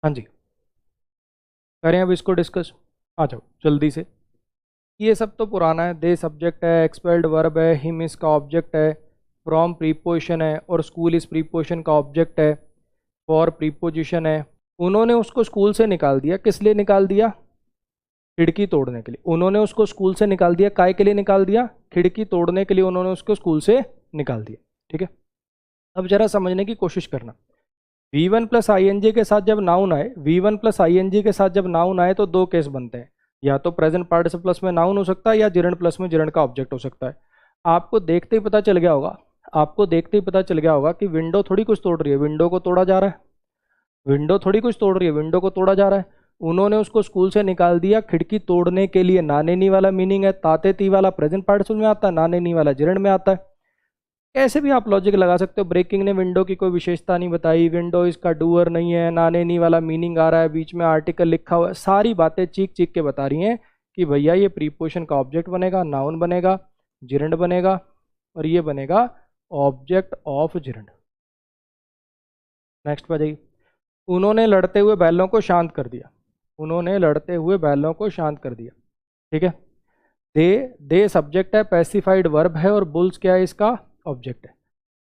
हाँ जी, करें अब इसको डिस्कस। आ जाओ जल्दी से। ये सब तो पुराना है। दे सब्जेक्ट है, एक्सपेल्ड वर्ब है, हिम इसका ऑब्जेक्ट है, फ्रॉम प्रीपोजिशन है और स्कूल इस प्रीपोजिशन का ऑब्जेक्ट है, फॉर प्रीपोजिशन है। उन्होंने उसको स्कूल से निकाल दिया। किस लिए निकाल दिया? खिड़की तोड़ने के लिए। उन्होंने उसको स्कूल से निकाल दिया। काय के लिए निकाल दिया? खिड़की तोड़ने के लिए उन्होंने उसको स्कूल से निकाल दिया। ठीक है, अब जरा समझने की कोशिश करना। V1 प्लस आई के साथ जब नाउन आए, V1 प्लस आई के साथ जब नाउन आए तो दो केस बनते हैं। या तो प्रेजेंट पार्टिसिपल प्लस में नाउन हो सकता है या जिरंड प्लस में जिरंड का ऑब्जेक्ट हो सकता है। आपको देखते ही पता चल गया होगा, आपको देखते ही पता चल गया होगा कि विंडो थोड़ी कुछ तोड़ रही है, विंडो को तोड़ा जा रहा है। विंडो थोड़ी कुछ तोड़ रही है, विंडो को तोड़ा जा रहा है। उन्होंने उसको स्कूल से निकाल दिया खिड़की तोड़ने के लिए। नाने नी वाला मीनिंग है, ताते ती वाला प्रेजेंट पार्टिसिपल में आता है, नाने नी वाला जिरंड में आता है। ऐसे भी आप लॉजिक लगा सकते हो। ब्रेकिंग ने विंडो की कोई विशेषता नहीं बताई, विंडो इसका डूअर नहीं है, नाने नी वाला मीनिंग आ रहा है, बीच में आर्टिकल लिखा हुआ है। सारी बातें चीख चीख के बता रही हैं कि भैया ये प्रीपोजिशन का ऑब्जेक्ट बनेगा, नाउन बनेगा, जिरंड बनेगा और ये बनेगा ऑब्जेक्ट ऑफ जिरंड। नेक्स्ट बताइए। उन्होंने लड़ते हुए बैलों को शांत कर दिया। उन्होंने लड़ते हुए बैलों को शांत कर दिया। ठीक है, दे सब्जेक्ट है, पैसिफाइड वर्ब है और बुल्स क्या है? इसका ऑब्जेक्ट है।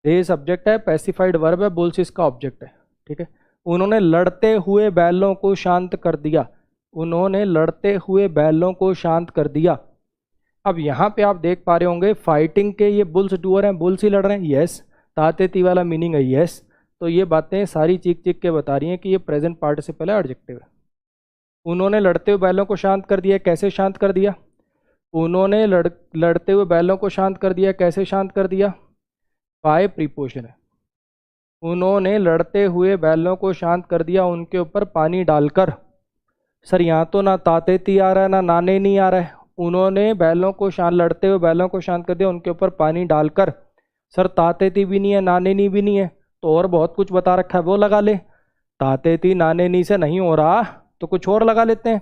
दे सब्जेक्ट है, पैसिफाइड वर्ब है, बुल्स इसका ऑब्जेक्ट है। ठीक है, उन्होंने लड़ते हुए बैलों को शांत कर दिया। उन्होंने लड़ते हुए बैलों को शांत कर दिया। अब यहाँ पे आप देख पा रहे होंगे फाइटिंग के ये बुल्स डूअर हैं, बुल्स ही लड़ रहे हैं। यस, ताते ती वाला मीनिंग है यस। तो ये बातें सारी चीख चीख के बता रही हैं कि ये प्रेजेंट पार्टिसिपल है, एडजेक्टिव है। उन्होंने लड़ते हुए बैलों को शांत कर दिया। कैसे शांत कर दिया? उन्होंने लड़ते हुए बैलों को शांत कर दिया। कैसे शांत कर दिया? बाय प्रीपोजिशन है। उन्होंने लड़ते हुए बैलों को शांत कर दिया उनके ऊपर पानी डालकर। सर यहाँ तो ना ताते ती आ रहा है ना नाने नहीं आ रहा है। उन्होंने बैलों को शांत, लड़ते हुए बैलों को शांत कर दिया उनके ऊपर पानी डालकर। सर ताते ती भी नहीं है, नाने नी भी नहीं है, तो और बहुत कुछ बता रखा है वो लगा ले। ताते ती नाने नी से नहीं हो रहा तो कुछ और लगा लेते हैं।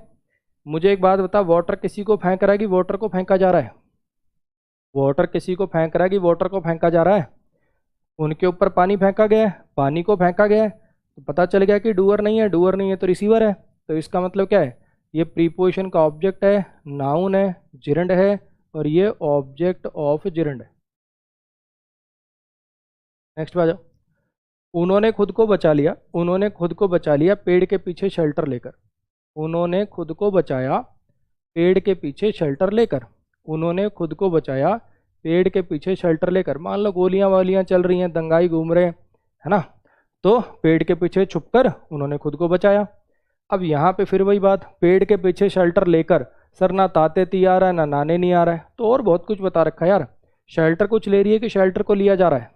मुझे एक बात बता, वाटर किसी को फेंक रहा है कि वाटर को फेंका जा रहा है? वाटर किसी को फेंक रहा है कि वाटर को फेंका जा रहा है? उनके ऊपर पानी फेंका गया है, पानी को फेंका गया है, तो पता चल गया कि डूअर नहीं है, डूअर नहीं है तो रिसीवर है। तो इसका मतलब क्या है? ये प्रीपोजिशन का ऑब्जेक्ट है, नाउन है, जिरंड है और ये ऑब्जेक्ट ऑफ जिरंड है। नेक्स्ट आ जाओ। उन्होंने खुद को बचा लिया। उन्होंने खुद को बचा लिया पेड़ के पीछे शेल्टर लेकर। उन्होंने खुद को बचाया पेड़ के पीछे शेल्टर लेकर। उन्होंने खुद को बचाया पेड़ के पीछे शेल्टर लेकर। मान लो गोलियां वालियां चल रही हैं, दंगाई घूम रहे हैं, है ना, तो पेड़ के पीछे छुपकर उन्होंने खुद को बचाया। अब यहाँ पे फिर वही बात, पेड़ के पीछे शेल्टर लेकर। सर ना ताते ती आ रहा है ना नाने नहीं आ रहा है, तो और बहुत कुछ बता रखा है यार। शेल्टर कुछ ले रही है कि शेल्टर को लिया जा रहा है?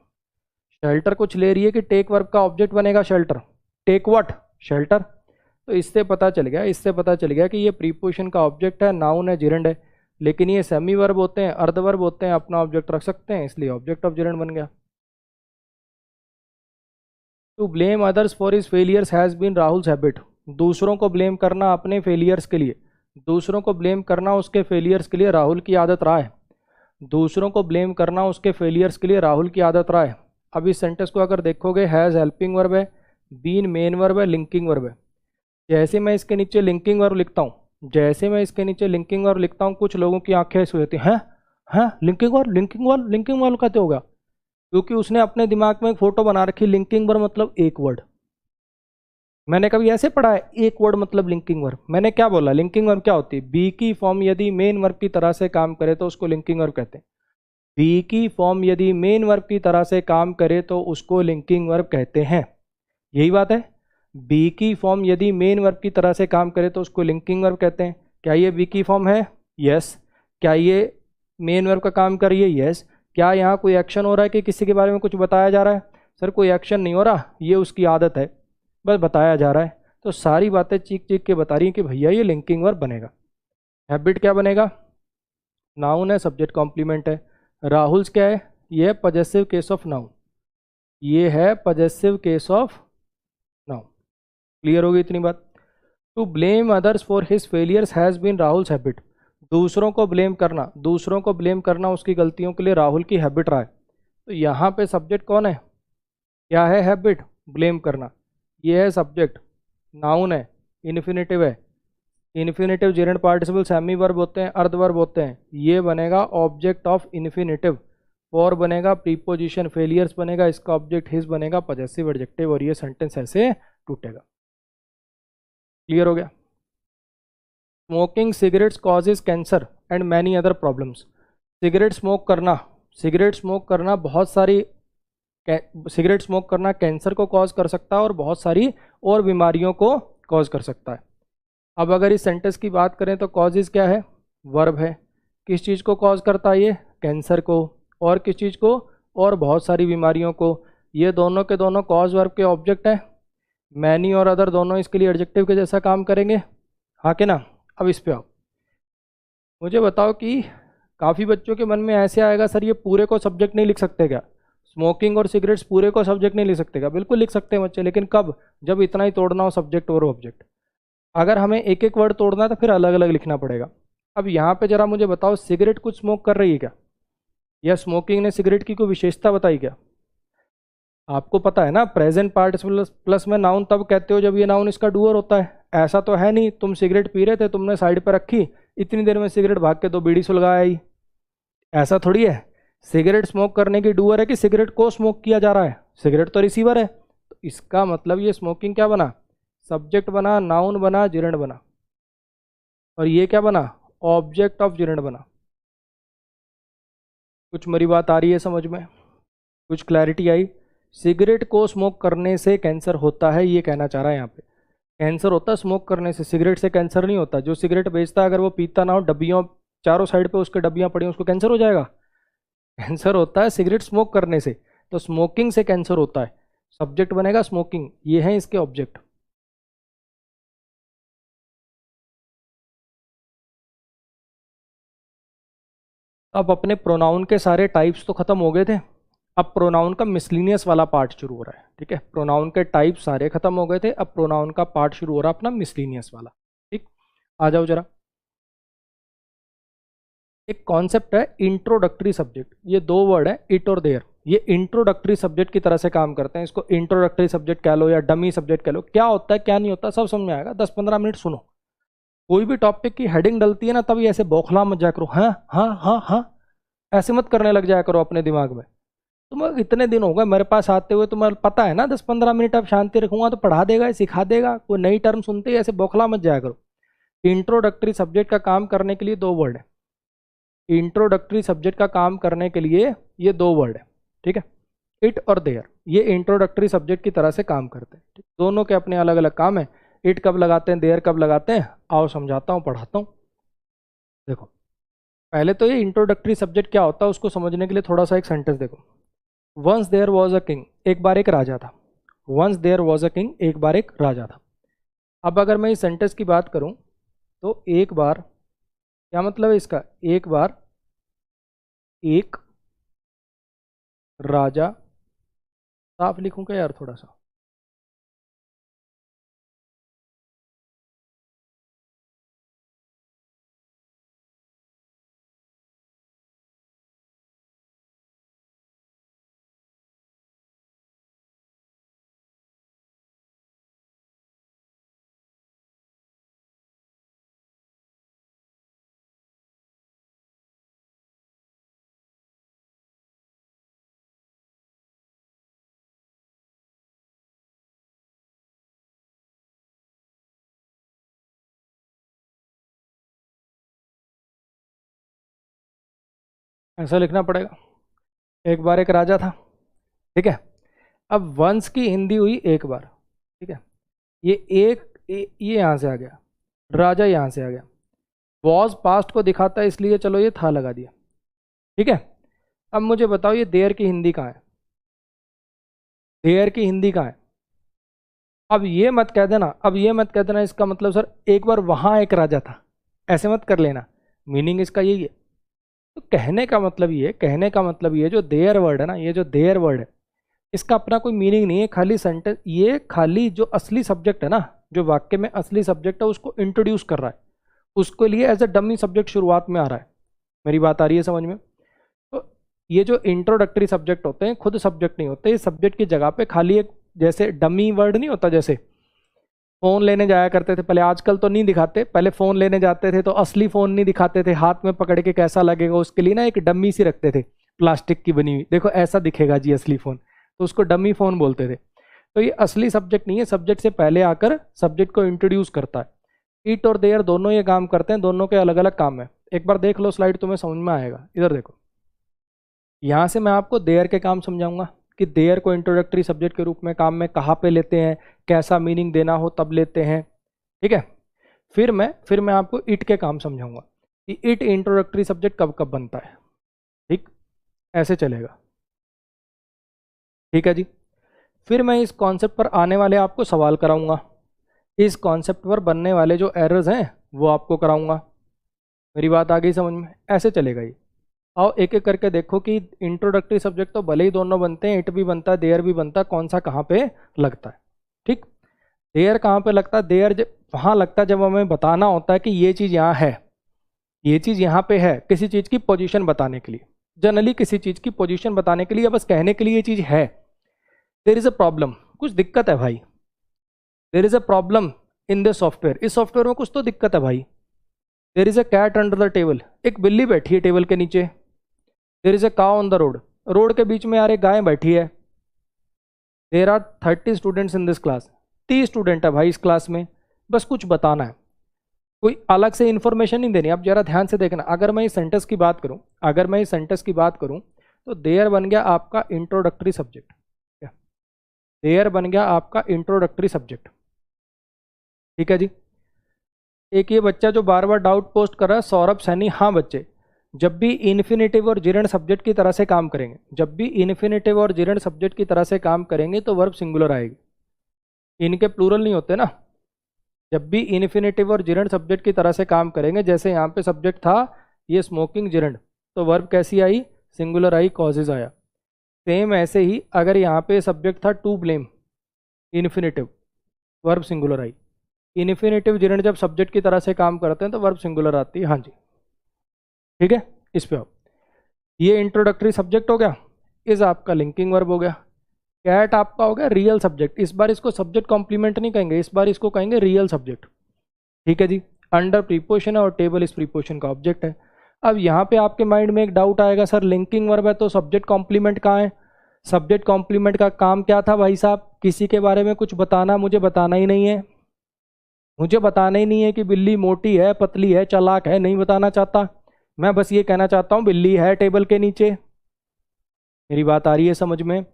शेल्टर कुछ ले रही है कि टेक वर्ब का ऑब्जेक्ट बनेगा शेल्टर? Take what? शेल्टर। तो इससे पता चल गया, इससे पता चल गया कि ये प्रीपोजिशन का ऑब्जेक्ट है, नाउन है, जिरंड है। लेकिन ये सेमी वर्ब होते हैं, अर्ध वर्ब होते हैं, अपना ऑब्जेक्ट रख सकते हैं, इसलिए ऑब्जेक्ट ऑफ जिरंड बन गया। To blame others for his failures has been Rahul's habit. दूसरों को ब्लेम करना अपने फेलियर्स के लिए, दूसरों को ब्लेम करना उसके फेलियर्स के लिए राहुल की आदत रहा है। दूसरों को ब्लेम करना उसके फेलियर्स के लिए राहुल की आदत रहा है। अब इस सेंटेंस को अगर देखोगे, हैज़ हेल्पिंग वर्ब है, बीन मेन वर्ब है, लिंकिंग वर्ब है। जैसे मैं इसके नीचे लिंकिंग वर्ब लिखता हूँ, जैसे मैं इसके नीचे लिंकिंग वर्ब लिखता हूँ, कुछ लोगों की आंखें ऐसी होती हैं, हैं linking verb, linking verb, linking verb कहते होगा, क्योंकि उसने अपने दिमाग में एक फोटो बना रखी, लिंकिंग वर्ब मतलब एक वर्ड। मैंने कभी ऐसे पढ़ा है एक वर्ड मतलब लिंकिंग वर्ब? मैंने क्या बोला? लिंकिंग वर्ब क्या होती है? बी की फॉर्म यदि मेन वर्ब की तरह से काम करे तो उसको लिंकिंग वर्ब कहते हैं। बी की फॉर्म यदि मेन वर्ब की तरह से काम करे तो उसको लिंकिंग वर्ब कहते हैं। यही बात है, बी की फॉर्म यदि मेन वर्ब की तरह से काम करे तो उसको लिंकिंग वर्ब कहते हैं। क्या ये बी की फॉर्म है? यस। क्या ये मेन वर्ब का काम कर रही है? यस। क्या यहाँ कोई एक्शन हो रहा है कि किसी के बारे में कुछ बताया जा रहा है? सर कोई एक्शन नहीं हो रहा, ये उसकी आदत है, बस बताया जा रहा है। तो सारी बातें चीख चीख के बता रही हैं कि भैया ये लिंकिंग वर्ब बनेगा। हैबिट क्या बनेगा? नाउन है, सब्जेक्ट कॉम्प्लीमेंट है। राहुल्स क्या है? ये है पजेसिव केस ऑफ नाउन, ये है possessive case of noun. Clear होगी इतनी बात? To blame others for his failures has been Rahul's habit. दूसरों को ब्लेम करना, दूसरों को ब्लेम करना उसकी गलतियों के लिए राहुल की हैबिट रहा है। तो यहाँ पे सब्जेक्ट कौन है? क्या है? हैबिट, ब्लेम करना। ये है सब्जेक्ट, नाउन है, इन्फिनेटिव है, infinitive Geraint participle semi verb होते हैं, अर्ध वर्ब होते हैं, ये बनेगा ऑब्जेक्ट ऑफ इन्फिनेटिव, फॉर बनेगा प्रीपोजिशन, फेलियर्स बनेगा इसका ऑब्जेक्ट, हिज बनेगा पजेसिव एडजेक्टिव, और ये सेंटेंस ऐसे टूटेगा। क्लियर हो गया? Smoking cigarettes causes cancer and many other problems. Cigarette smoke करना बहुत सारी, सिगरेट स्मोक करना कैंसर को कॉज कर सकता है और बहुत सारी और बीमारियों को कॉज कर सकता है। अब अगर इस सेंटेंस की बात करें तो कॉजेज क्या है? वर्ब है। किस चीज़ को कॉज करता है ये? कैंसर को। और किस चीज़ को? और बहुत सारी बीमारियों को। ये दोनों के दोनों कॉज वर्ब के ऑब्जेक्ट हैं। मैनी और अदर दोनों इसके लिए एडजेक्टिव के जैसा काम करेंगे, हाँ के ना? अब इस पे आओ, मुझे बताओ कि काफ़ी बच्चों के मन में ऐसे आएगा सर ये पूरे को सब्जेक्ट नहीं लिख सकते क्या? स्मोकिंग और सिगरेट्स पूरे को सब्जेक्ट नहीं लिख सकते क्या? बिल्कुल लिख सकते हैं बच्चे, लेकिन कब? जब इतना ही तोड़ना हो सब्जेक्ट और ऑब्जेक्ट। अगर हमें एक एक वर्ड तोड़ना है तो फिर अलग अलग लिखना पड़ेगा। अब यहाँ पे जरा मुझे बताओ, सिगरेट कुछ स्मोक कर रही है क्या? या स्मोकिंग ने सिगरेट की कोई विशेषता बताई क्या? आपको पता है ना, प्रेजेंट पार्टिसिपल प्लस में नाउन तब कहते हो जब ये नाउन इसका डूअर होता है। ऐसा तो है नहीं तुम सिगरेट पी रहे थे, तुमने साइड पर रखी, इतनी देर में सिगरेट भाग के 2 बीड़ी सुलगा आई, ऐसा थोड़ी है। सिगरेट स्मोक करने की डूअर है कि सिगरेट को स्मोक किया जा रहा है? सिगरेट तो रिसीवर है। तो इसका मतलब ये स्मोकिंग क्या बना? सब्जेक्ट बना, नाउन बना, जिरेंड बना, और ये क्या बना? ऑब्जेक्ट ऑफ जिरेंड बना। कुछ मेरी बात आ रही है समझ में? कुछ क्लैरिटी आई? सिगरेट को स्मोक करने से कैंसर होता है, ये कहना चाह रहा है यहाँ पे। कैंसर होता है स्मोक करने से, सिगरेट से कैंसर नहीं होता। जो सिगरेट बेचता है अगर वो पीता ना हो, डब्बियों चारों साइड पे उसके डब्बियाँ पड़ी, उसको कैंसर हो जाएगा? कैंसर होता है सिगरेट स्मोक करने से, तो स्मोकिंग से कैंसर होता है। सब्जेक्ट बनेगा स्मोकिंग, ये है इसके ऑब्जेक्ट। अब अपने प्रोनाउन के सारे टाइप्स तो खत्म हो गए थे, अब प्रोनाउन का मिसलिनियस वाला पार्ट शुरू हो रहा है। ठीक है, प्रोनाउन के टाइप सारे खत्म हो गए थे, अब प्रोनाउन का पार्ट शुरू हो रहा है अपना मिसलिनियस वाला। ठीक, आ जाओ जरा। एक कॉन्सेप्ट है इंट्रोडक्टरी सब्जेक्ट। ये 2 वर्ड है, इट और देयर। ये इंट्रोडक्टरी सब्जेक्ट की तरह से काम करते हैं। इसको इंट्रोडक्टरी सब्जेक्ट कह लो या डमी सब्जेक्ट कह लो, क्या होता है क्या नहीं होता सब समझ में आएगा। 10-15 मिनट सुनो। कोई भी टॉपिक की हेडिंग डलती है ना, तभी ऐसे बौखला मत जाया करो, हाँ हाँ हाँ हाँ ऐसे मत करने लग जाया करो अपने दिमाग में। तुम इतने दिन हो गए मेरे पास आते हुए, तुम्हें पता है ना 10-15 मिनट अब शांति रखूंगा तो पढ़ा देगा, सिखा देगा। कोई नई टर्म सुनते ही ऐसे बौखला मत जाया करो। इंट्रोडक्टरी सब्जेक्ट का काम करने के लिए 2 वर्ड है। इंट्रोडक्टरी सब्जेक्ट का काम करने के लिए ये 2 वर्ड है। ठीक है, इट और देयर, ये इंट्रोडक्टरी सब्जेक्ट की तरह से काम करते हैं। दोनों के अपने अलग अलग काम है। इट कब लगाते हैं, देयर कब लगाते हैं, आओ समझाता हूँ, पढ़ाता हूँ। देखो, पहले तो ये इंट्रोडक्टरी सब्जेक्ट क्या होता है उसको समझने के लिए थोड़ा सा एक सेंटेंस देखो। Once there was a king, एक बार एक राजा था। Once there was a king, एक बार एक राजा था। अब अगर मैं इस सेंटेंस की बात करूं तो एक बार क्या मतलब है इसका? एक बार एक राजा, साफ लिखूं क्या यार थोड़ा सा? ऐसा लिखना पड़ेगा, एक बार एक राजा था। ठीक है, अब वंस की हिंदी हुई एक बार। ठीक है, ये ये यहां से आ गया, राजा यहां से आ गया। वॉज पास्ट को दिखाता है इसलिए चलो ये था लगा दिया। ठीक है, अब मुझे बताओ ये देयर की हिंदी कहाँ है? देयर की हिंदी कहाँ है? अब ये मत कह देना, अब ये मत कह देना इसका मतलब सर एक बार वहां एक राजा था, ऐसे मत कर लेना। मीनिंग इसका यही है। तो कहने का मतलब ये, कहने का मतलब ये जो देयर वर्ड है ना, ये जो देयर वर्ड है इसका अपना कोई मीनिंग नहीं है, खाली सेंटेंस, ये खाली जो असली सब्जेक्ट है ना, जो वाक्य में असली सब्जेक्ट है उसको इंट्रोड्यूस कर रहा है, उसके लिए एज अ डमी सब्जेक्ट शुरुआत में आ रहा है। मेरी बात आ रही है समझ में? तो ये जो इंट्रोडक्टरी सब्जेक्ट होते हैं खुद सब्जेक्ट नहीं होते, ये सब्जेक्ट की जगह पे खाली एक जैसे डमी वर्ड नहीं होता, जैसे फ़ोन लेने जाया करते थे पहले, आजकल तो नहीं दिखाते, पहले फ़ोन लेने जाते थे तो असली फ़ोन नहीं दिखाते थे, हाथ में पकड़ के कैसा लगेगा उसके लिए ना एक डम्मी सी रखते थे प्लास्टिक की बनी हुई, देखो ऐसा दिखेगा जी असली फ़ोन, तो उसको डम्मी फ़ोन बोलते थे। तो ये असली सब्जेक्ट नहीं है, सब्जेक्ट से पहले आकर सब्जेक्ट को इंट्रोड्यूस करता है। इट और देयर दोनों ये काम करते हैं, दोनों के अलग अलग काम है। एक बार देख लो स्लाइड, तुम्हें समझ में आएगा। इधर देखो, यहाँ से मैं आपको देयर के काम समझाऊंगा कि देयर को इंट्रोडक्टरी सब्जेक्ट के रूप में काम में कहाँ पे लेते हैं, कैसा मीनिंग देना हो तब लेते हैं, ठीक है। फिर मैं आपको इट के काम समझाऊंगा कि इट इंट्रोडक्टरी सब्जेक्ट कब कब बनता है, ठीक, ऐसे चलेगा, ठीक है जी। फिर मैं इस कॉन्सेप्ट पर आने वाले आपको सवाल कराऊंगा, इस कॉन्सेप्ट पर बनने वाले जो एरर्स हैं वो आपको कराऊंगा। मेरी बात आ गई समझ में? ऐसे चलेगा ये। आओ एक एक करके देखो कि इंट्रोडक्टरी सब्जेक्ट तो भले ही दोनों बनते हैं, इट भी बनता है, देयर भी बनता है, कौन सा कहाँ पे लगता है, ठीक। देयर कहाँ पे लगता है? देयर वहाँ लगता है जब हमें बताना होता है कि ये चीज़ यहाँ है, ये चीज़ यहाँ पे है, किसी चीज़ की पोजीशन बताने के लिए, जनरली किसी चीज़ की पोजीशन बताने के लिए, बस कहने के लिए ये चीज़ है। देयर इज़ अ प्रॉब्लम, कुछ दिक्कत है भाई, there is a problem in this software, इस सॉफ्टवेयर में कुछ तो दिक्कत है भाई। There is a cat under the table, एक बिल्ली बैठी है टेबल के नीचे। There is a cow on the road, road के बीच में यार एक गाय बैठी है। There are 30 students in this class, 30 student है भाई इस क्लास में, बस कुछ बताना है, कोई अलग से इन्फॉर्मेशन नहीं देनी। अब जरा ध्यान से देखना, अगर मैं इस सेंटेंस की बात करूं, अगर मैं इस सेंटेंस की बात करूं तो देयर बन गया आपका इंट्रोडक्टरी सब्जेक्ट, देयर बन गया आपका इंट्रोडक्टरी सब्जेक्ट, ठीक है जी। एक ये बच्चा जो बार बार डाउट पोस्ट कर रहा है, सौरभ सैनी, हाँ बच्चे, जब भी इन्फिनेटिव और जिरेंट सब्जेक्ट की तरह से काम करेंगे, जब भी इन्फिनेटिव और जिरेंट सब्जेक्ट की तरह से काम करेंगे तो वर्ब सिंगुलर आएगी, इनके प्लूरल नहीं होते ना। जब भी इन्फिनेटिव और जिरेंट सब्जेक्ट की तरह से काम करेंगे, जैसे यहाँ पे सब्जेक्ट था ये स्मोकिंग जिरेंट, तो वर्ब कैसी आई? सिंगुलर आई, कॉजेज आया। सेम ऐसे ही अगर यहाँ पे सब्जेक्ट था to blame, infinitive, verb singular आई। इन्फिनेटिव जिरेंट जब सब्जेक्ट की तरह से काम करते हैं तो वर्ब सिंगुलर आती है, हाँ जी, ठीक है। इस पे आओ, ये इंट्रोडक्टरी सब्जेक्ट हो गया, इस आपका लिंकिंग वर्ब हो गया। कैट आपका हो गया रियल सब्जेक्ट, इस बार इसको सब्जेक्ट कॉम्प्लीमेंट नहीं कहेंगे, इस बार इसको कहेंगे रियल सब्जेक्ट, ठीक है जी। अंडर प्रीपोजिशन है और टेबल इस प्रीपोजिशन का ऑब्जेक्ट है। अब यहाँ पे आपके माइंड में एक डाउट आएगा, सर लिंकिंग वर्ब है तो सब्जेक्ट कॉम्प्लीमेंट कहाँ है? सब्जेक्ट कॉम्प्लीमेंट का काम क्या था भाई साहब? किसी के बारे में कुछ बताना, मुझे बताना ही नहीं है, मुझे बताना ही नहीं है कि बिल्ली मोटी है, पतली है, चालाक है, नहीं बताना चाहता, मैं बस ये कहना चाहता हूँ बिल्ली है टेबल के नीचे। मेरी बात आ रही है समझ में?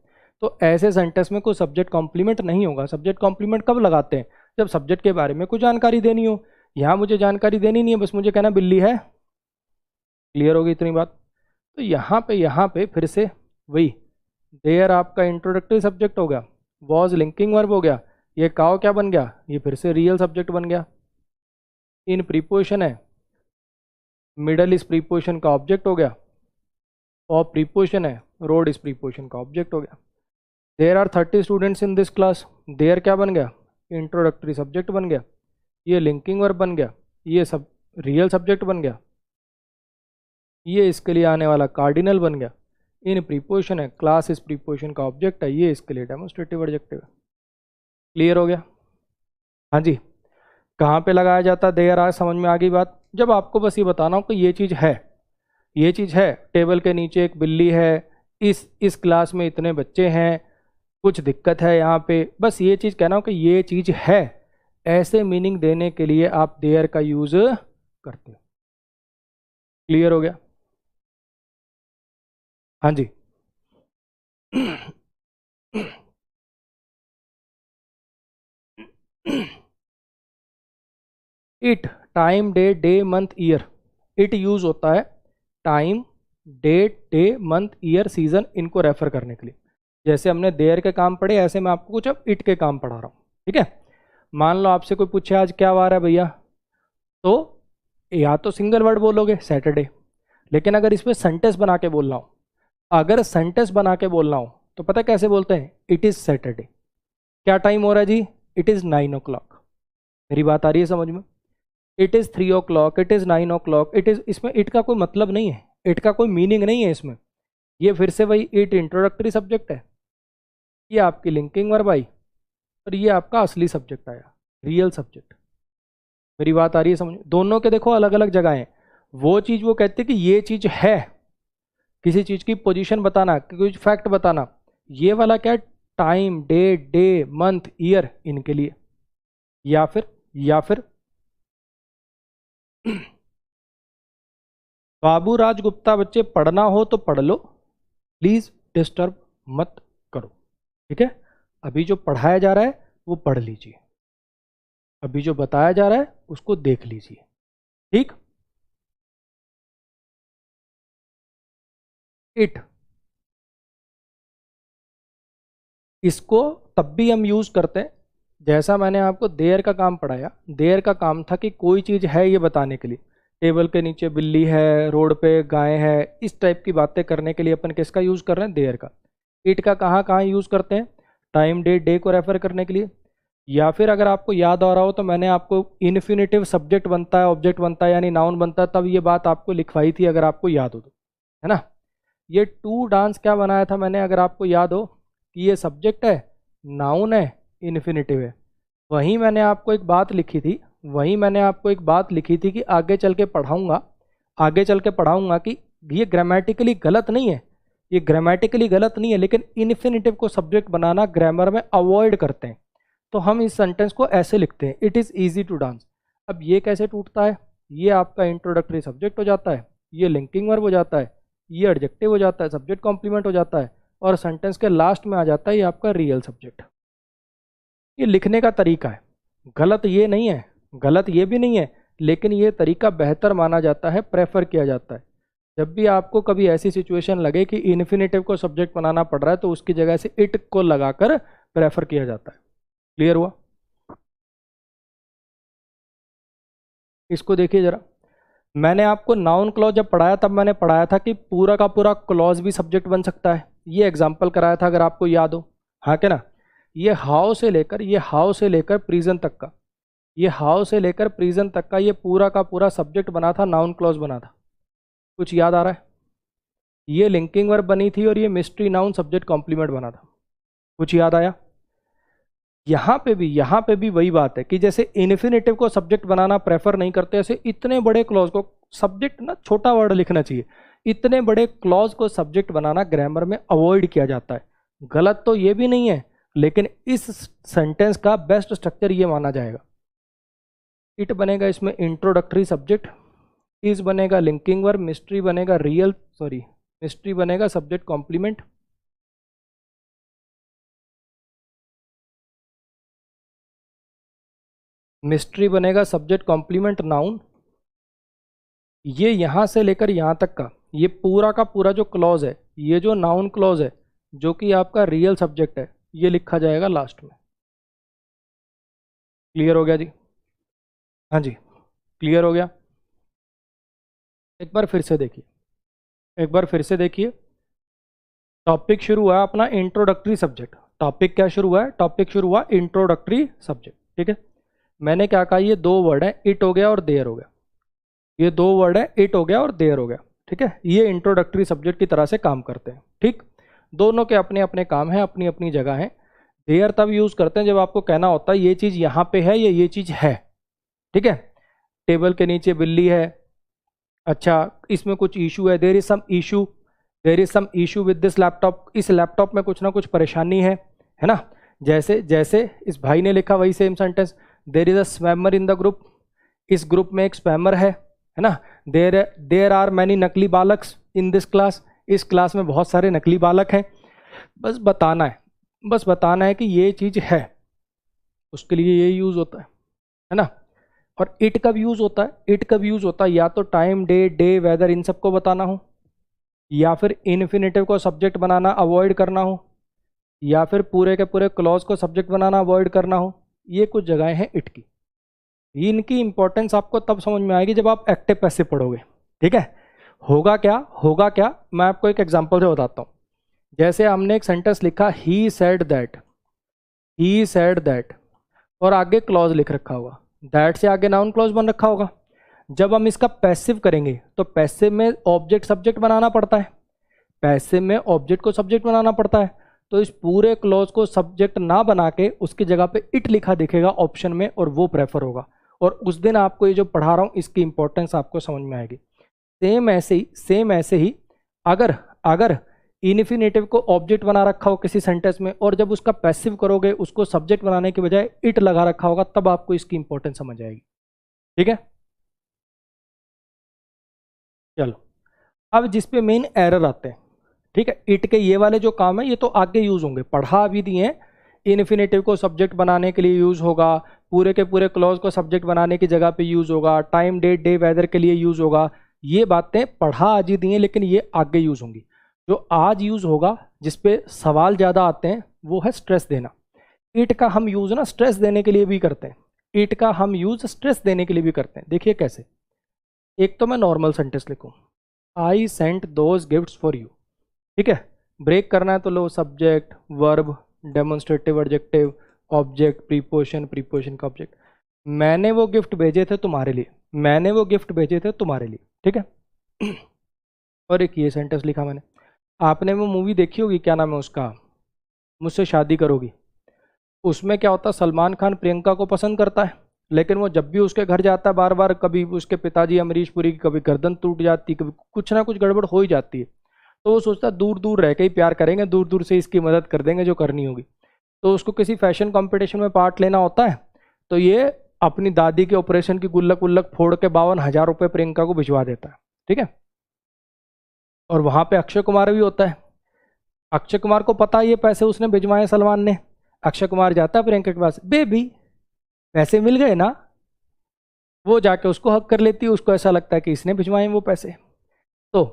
तो ऐसे सेंटेंस में कोई सब्जेक्ट कॉम्प्लीमेंट नहीं होगा। सब्जेक्ट कॉम्प्लीमेंट कब लगाते हैं? जब सब्जेक्ट के बारे में कुछ जानकारी देनी हो। यहाँ मुझे जानकारी देनी नहीं है, बस मुझे कहना बिल्ली है। क्लियर होगी इतनी बात? तो यहाँ पे फिर से वही, देयर आपका इंट्रोडक्टरी सब्जेक्ट हो गया, वॉज लिंकिंग वर्ब हो गया, ये काउ क्या बन गया? ये फिर से रियल सब्जेक्ट बन गया। इन प्रीपोजिशन है, मिडल इस प्रीपोजिशन का ऑब्जेक्ट हो गया, और प्रीपोजिशन है, रोड इस प्रीपोजिशन का ऑब्जेक्ट हो गया। There are 30 students in this class, there क्या बन गया? इंट्रोडक्टरी सब्जेक्ट बन गया, ये लिंकिंग वर्ब बन गया, ये सब रियल सब्जेक्ट बन गया, ये इसके लिए आने वाला कार्डिनल बन गया। इन प्रीपोजिशन है, क्लास इस प्रीपोजिशन का ऑब्जेक्ट है, ये इसके लिए डेमोन्स्ट्रेटिव एडजेक्टिव है। क्लियर हो गया? हाँ जी। कहाँ पे लगाया जाता है देयर? आज समझ में आ गई बात? जब आपको बस ये बताना हो कि ये चीज़ है, ये चीज़ है, टेबल के नीचे एक बिल्ली है, इस क्लास में इतने बच्चे हैं, कुछ दिक्कत है यहाँ पे, बस ये चीज़ कहना हो कि ये चीज़ है, ऐसे मीनिंग देने के लिए आप देयर का यूज करते हो। क्लियर हो गया? हाँ जी। It, time, date, day, month, year, it use होता है time, date, day, month, year, season, इनको रेफर करने के लिए। जैसे हमने देयर के काम पढ़े, ऐसे मैं आपको कुछ अब इट के काम पढ़ा रहा हूँ, ठीक है। मान लो आपसे कोई पूछे आज क्या वार है भैया, तो या तो सिंगल वर्ड बोलोगे सैटरडे, लेकिन अगर इसमें सेंटेंस बना के बोलना हो, अगर सेंटेंस बना के बोलना हो तो पता कैसे बोलते हैं? It is Saturday. क्या टाइम हो रहा है जी? It is 9 o'clock। मेरी बात आ रही है समझ में? It is 3 o'clock, it is 9 o'clock, it is, इसमें इट का कोई मतलब नहीं है, इट का कोई मीनिंग नहीं है इसमें। ये फिर से वही इट इंट्रोडक्टरी सब्जेक्ट है, ये आपकी लिंकिंग वर्ब आई, और ये आपका असली सब्जेक्ट आया। Real subject. मेरी बात आ रही है समझ? दोनों के देखो अलग अलग जगह हैं। वो चीज़ वो कहते हैं कि ये चीज़ है, किसी चीज़ की पोजीशन बताना, कुछ फैक्ट बताना। ये वाला क्या है? Time, date, day, month, year, इनके लिए। या फिर बाबू राजगुप्ता बच्चे पढ़ना हो तो पढ़ लो, प्लीज डिस्टर्ब मत करो। ठीक है, अभी जो पढ़ाया जा रहा है वो पढ़ लीजिए, अभी जो बताया जा रहा है उसको देख लीजिए। ठीक। इट, इसको तब भी हम यूज करते हैं, जैसा मैंने आपको देयर का काम पढ़ाया। देयर का काम था कि कोई चीज है ये बताने के लिए। टेबल के नीचे बिल्ली है, रोड पे गाय है, इस टाइप की बातें करने के लिए अपन किसका यूज कर रहे हैं? देयर का। इट का कहाँ कहाँ यूज करते हैं? टाइम, डेट, डे को रेफर करने के लिए। या फिर अगर आपको याद आ रहा हो तो मैंने आपको इन्फिनेटिव सब्जेक्ट बनता है, ऑब्जेक्ट बनता है, यानी नाउन बनता है, तब ये बात आपको लिखवाई थी, अगर आपको याद हो तो, है ना। ये टू डांस क्या बनाया था मैंने, अगर आपको याद हो, कि ये सब्जेक्ट है, नाउन है, इन्फिनेटिव है। वहीं मैंने आपको एक बात लिखी थी कि आगे चल के पढ़ाऊंगा कि ये ग्रामेटिकली गलत नहीं है, लेकिन इन्फिनेटिव को सब्जेक्ट बनाना ग्रामर में अवॉइड करते हैं। तो हम इस सेंटेंस को ऐसे लिखते हैं, it is easy to dance. अब ये कैसे टूटता है? ये आपका इंट्रोडक्टरी सब्जेक्ट हो जाता है, ये लिंकिंग वर्ब हो जाता है, ये एडजेक्टिव हो जाता है, सब्जेक्ट कॉम्प्लीमेंट हो जाता है, और सेंटेंस के लास्ट में आ जाता है ये आपका रियल सब्जेक्ट। ये लिखने का तरीका है, गलत ये नहीं है, गलत ये भी नहीं है, लेकिन ये तरीका बेहतर माना जाता है, प्रेफर किया जाता है। जब भी आपको कभी ऐसी सिचुएशन लगे कि इन्फिनेटिव को सब्जेक्ट बनाना पड़ रहा है, तो उसकी जगह से इट को लगाकर प्रेफर किया जाता है। क्लियर हुआ? इसको देखिए जरा, मैंने आपको नाउन क्लॉज जब पढ़ाया तब मैंने पढ़ाया था कि पूरा का पूरा क्लॉज भी सब्जेक्ट बन सकता है। ये एग्जाम्पल कराया था, अगर आपको याद हो, हाँ क्या ना। ये हाउ से लेकर प्रीजन तक का, ये पूरा का पूरा सब्जेक्ट बना था, नाउन क्लॉज बना था। कुछ याद आ रहा है? ये लिंकिंग वर्ब बनी थी और ये मिस्ट्री नाउन सब्जेक्ट कॉम्प्लीमेंट बना था। कुछ याद आया? यहाँ पे भी वही बात है कि जैसे इन्फिनेटिव को सब्जेक्ट बनाना प्रेफर नहीं करते, ऐसे इतने बड़े क्लॉज को सब्जेक्ट, ना छोटा वर्ड लिखना चाहिए, इतने बड़े क्लॉज को सब्जेक्ट बनाना ग्रामर में अवॉइड किया जाता है। गलत तो ये भी नहीं है, लेकिन इस सेंटेंस का बेस्ट स्ट्रक्चर ये माना जाएगा। इट बनेगा इसमें इंट्रोडक्टरी सब्जेक्ट, इज बनेगा लिंकिंग वर्ब, मिस्ट्री बनेगा सब्जेक्ट कॉम्प्लीमेंट, मिस्ट्री बनेगा सब्जेक्ट कॉम्प्लीमेंट नाउन। ये यहाँ से लेकर यहाँ तक का ये पूरा का पूरा जो क्लॉज है, ये जो नाउन क्लॉज है, जो कि आपका रियल सब्जेक्ट है, ये लिखा जाएगा लास्ट में। क्लियर हो गया जी? हाँ जी, क्लियर हो गया। एक बार फिर से देखिए, टॉपिक शुरू हुआ अपना इंट्रोडक्टरी सब्जेक्ट। टॉपिक क्या शुरू हुआ है? टॉपिक शुरू हुआ इंट्रोडक्टरी सब्जेक्ट। ठीक है, मैंने क्या कहा, ये दो वर्ड है, इट हो गया और देयर हो गया। ये दो वर्ड है, इट हो गया और देयर हो गया। ठीक है, ये इंट्रोडक्टरी सब्जेक्ट की तरह से काम करते हैं। ठीक, दोनों के अपने अपने काम हैं, अपनी अपनी जगह हैं। देयर तब यूज करते हैं जब आपको कहना होता है ये चीज यहाँ पे है या ये चीज है। ठीक है, टेबल के नीचे बिल्ली है, अच्छा इसमें कुछ इशू है, there is some issue with this laptop, इस लैपटॉप में कुछ ना कुछ परेशानी है ना। जैसे जैसे इस भाई ने लिखा वही same sentence, there is a spammer in the group, इस ग्रुप में एक स्पैमर है ना। देयर आर मैनी नकली बालक्स इन दिस क्लास, इस क्लास में बहुत सारे नकली बालक हैं। बस बताना है कि ये चीज है, उसके लिए ये यूज होता है ना। और इट कब यूज होता है? या तो टाइम, डेट, डे, वेदर, इन सबको बताना हो, या फिर इन्फिनेटिव को सब्जेक्ट बनाना अवॉइड करना हो, या फिर पूरे के पूरे क्लॉज को सब्जेक्ट बनाना अवॉइड करना हो। ये कुछ जगहें हैं इट की। इनकी इंपॉर्टेंस आपको तब समझ में आएगी जब आप एक्टिव पैसिव पढ़ोगे। ठीक है, होगा क्या, मैं आपको एक एग्जांपल से बताता हूँ। जैसे हमने एक सेंटेंस लिखा, ही सेड दैट, और आगे क्लॉज लिख रखा होगा, दैट से आगे नाउन क्लॉज बन रखा होगा। जब हम इसका पैसिव करेंगे तो पैसिव में ऑब्जेक्ट सब्जेक्ट बनाना पड़ता है, तो इस पूरे क्लॉज को सब्जेक्ट ना बना के उसकी जगह पे इट लिखा दिखेगा ऑप्शन में, और वो प्रेफर होगा। और उस दिन आपको ये जो पढ़ा रहा हूँ इसकी इंपॉर्टेंस आपको समझ में आएगी। सेम ऐसे ही अगर अगर इन्फिनेटिव को ऑब्जेक्ट बना रखा हो किसी सेंटेंस में, और जब उसका पैसिव करोगे उसको सब्जेक्ट बनाने के बजाय इट लगा रखा होगा, तब आपको इसकी इंपॉर्टेंस समझ आएगी। ठीक है, चलो अब जिस पे मेन एरर आते हैं। ठीक है, इट के ये वाले जो काम है ये तो आगे यूज होंगे, पढ़ा भी दिए हैं। इन्फिनेटिव को सब्जेक्ट बनाने के लिए यूज होगा, पूरे के पूरे क्लॉज को सब्जेक्ट बनाने की जगह पे यूज होगा, टाइम डेट डे वेदर के लिए यूज होगा। ये बातें पढ़ा आज ही दी हैं, लेकिन ये आगे यूज होंगी। जो आज यूज होगा, जिसपे सवाल ज्यादा आते हैं, वो है स्ट्रेस देना। इट का हम यूज ना स्ट्रेस देने के लिए भी करते हैं। इट का हम यूज स्ट्रेस देने के लिए भी करते हैं। देखिए कैसे। एक तो मैं नॉर्मल सेंटेंस लिखूं, I sent those gifts for you. ठीक है, ब्रेक करना है तो लो subject verb demonstrative adjective object preposition, preposition का ऑब्जेक्ट। मैंने वो गिफ्ट भेजे थे तुम्हारे लिए, मैंने वो गिफ्ट भेजे थे तुम्हारे लिए। ठीक है और एक ये सेंटेंस लिखा मैंने, आपने वो मूवी देखी होगी, क्या नाम है उसका, मुझसे शादी करोगी। उसमें क्या होता है, सलमान खान प्रियंका को पसंद करता है, लेकिन वो जब भी उसके घर जाता है बार बार, कभी उसके पिताजी अमरीश पुरी की कभी गर्दन टूट जाती, कभी कुछ ना कुछ गड़बड़ हो ही जाती है। तो वो सोचता है दूर दूर रह के ही प्यार करेंगे, दूर दूर से इसकी मदद कर देंगे जो करनी होगी। तो उसको किसी फैशन कंपटीशन में पार्ट लेना होता है, तो ये अपनी दादी के ऑपरेशन की गुल्लक उल्लक फोड़ के 52,000 रुपये प्रियंका को भिजवा देता है। ठीक है, और वहां पे अक्षय कुमार भी होता है। अक्षय कुमार को पता है ये पैसे उसने भिजवाए सलमान ने। अक्षय कुमार जाता है प्रियंका के पास, बेबी पैसे मिल गए ना। वो जाके उसको हक कर लेती है, उसको ऐसा लगता है कि इसने भिजवाए वो पैसे। तो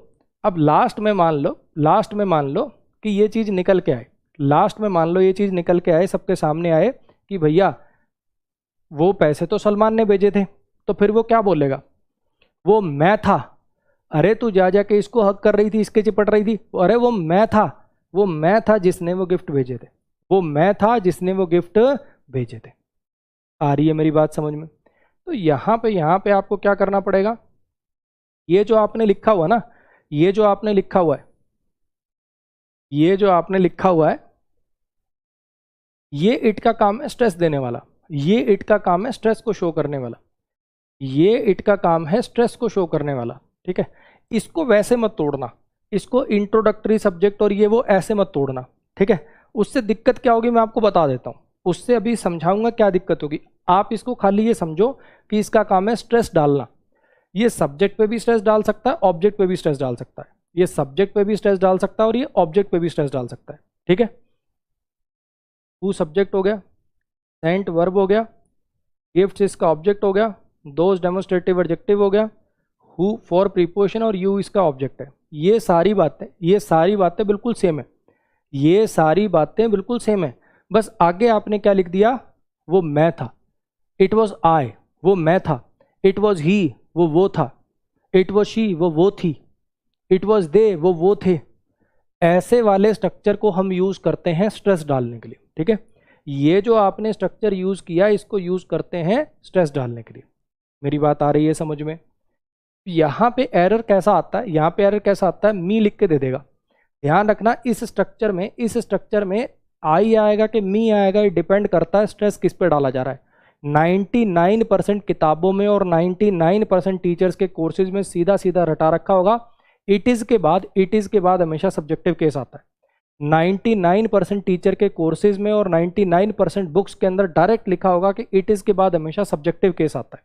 अब लास्ट में मान लो कि ये चीज़ निकल के आए, लास्ट में मान लो ये चीज़ निकल के आए, सबके सामने आए कि भैया वो पैसे तो सलमान ने भेजे थे। तो फिर वो क्या बोलेगा, वो मैं था। अरे तू जा जाके इसको हक कर रही थी, इसके चिपट रही थी, अरे वो मैं था, वो मैं था जिसने वो गिफ्ट भेजे थे, वो मैं था जिसने वो गिफ्ट भेजे थे। आ रही है मेरी बात समझ में। तो यहाँ पे आपको क्या करना पड़ेगा, ये जो आपने लिखा हुआ ना, ये जो आपने लिखा हुआ है, ये जो आपने लिखा हुआ है, ये इट का काम है स्ट्रेस देने वाला, ये इट का काम है स्ट्रेस को शो करने वाला, ये इट का काम है स्ट्रेस को शो करने वाला। ठीक है, इसको वैसे मत तोड़ना, इसको इंट्रोडक्टरी सब्जेक्ट और ये वो ऐसे मत तोड़ना। ठीक है, उससे दिक्कत क्या होगी मैं आपको बता देता हूँ, उससे अभी समझाऊंगा क्या दिक्कत होगी। आप इसको खाली ये समझो कि इसका काम है स्ट्रेस डालना। ये सब्जेक्ट पे भी स्ट्रेस डाल सकता है, ऑब्जेक्ट पे भी स्ट्रेस डाल सकता है, ये सब्जेक्ट पे भी स्ट्रेस डाल सकता है और ये ऑब्जेक्ट पे भी स्ट्रेस डाल सकता है। ठीक है, हु सब्जेक्ट हो गया, सेंट वर्ब हो गया, गिफ्ट्स इसका ऑब्जेक्ट हो गया, दोज डेमोन्स्ट्रेटिव एडजेक्टिव हो गया, हु फॉर प्रीपोजिशन और यू इसका ऑब्जेक्ट है। ये सारी बातें बिल्कुल सेम है, ये सारी बातें बिल्कुल सेम है। बस आगे आपने क्या लिख दिया, वो मैं था, इट वॉज आई, वो मैं था, इट वॉज ही, वो था, इट वॉज शी, वो थी, इट वॉज दे, वो थे। ऐसे वाले स्ट्रक्चर को हम यूज करते हैं स्ट्रेस डालने के लिए। ठीक है, ये जो आपने स्ट्रक्चर यूज किया इसको यूज करते हैं स्ट्रेस डालने के लिए। मेरी बात आ रही है समझ में। यहाँ पे एरर कैसा आता है, यहाँ पे एरर कैसा आता है, मी लिख के दे देगा। ध्यान रखना इस स्ट्रक्चर में आई आएगा कि मी आएगा, ये डिपेंड करता है स्ट्रेस किस पे डाला जा रहा है। 99% किताबों में और 99% टीचर्स के कोर्सेज में सीधा सीधा रटा रखा होगा, इट इज के बाद हमेशा सब्जेक्टिव केस आता है। 99% टीचर के कोर्सेज में और 99% बुक्स के अंदर डायरेक्ट लिखा होगा कि इट इज के बाद हमेशा सब्जेक्टिव केस आता है।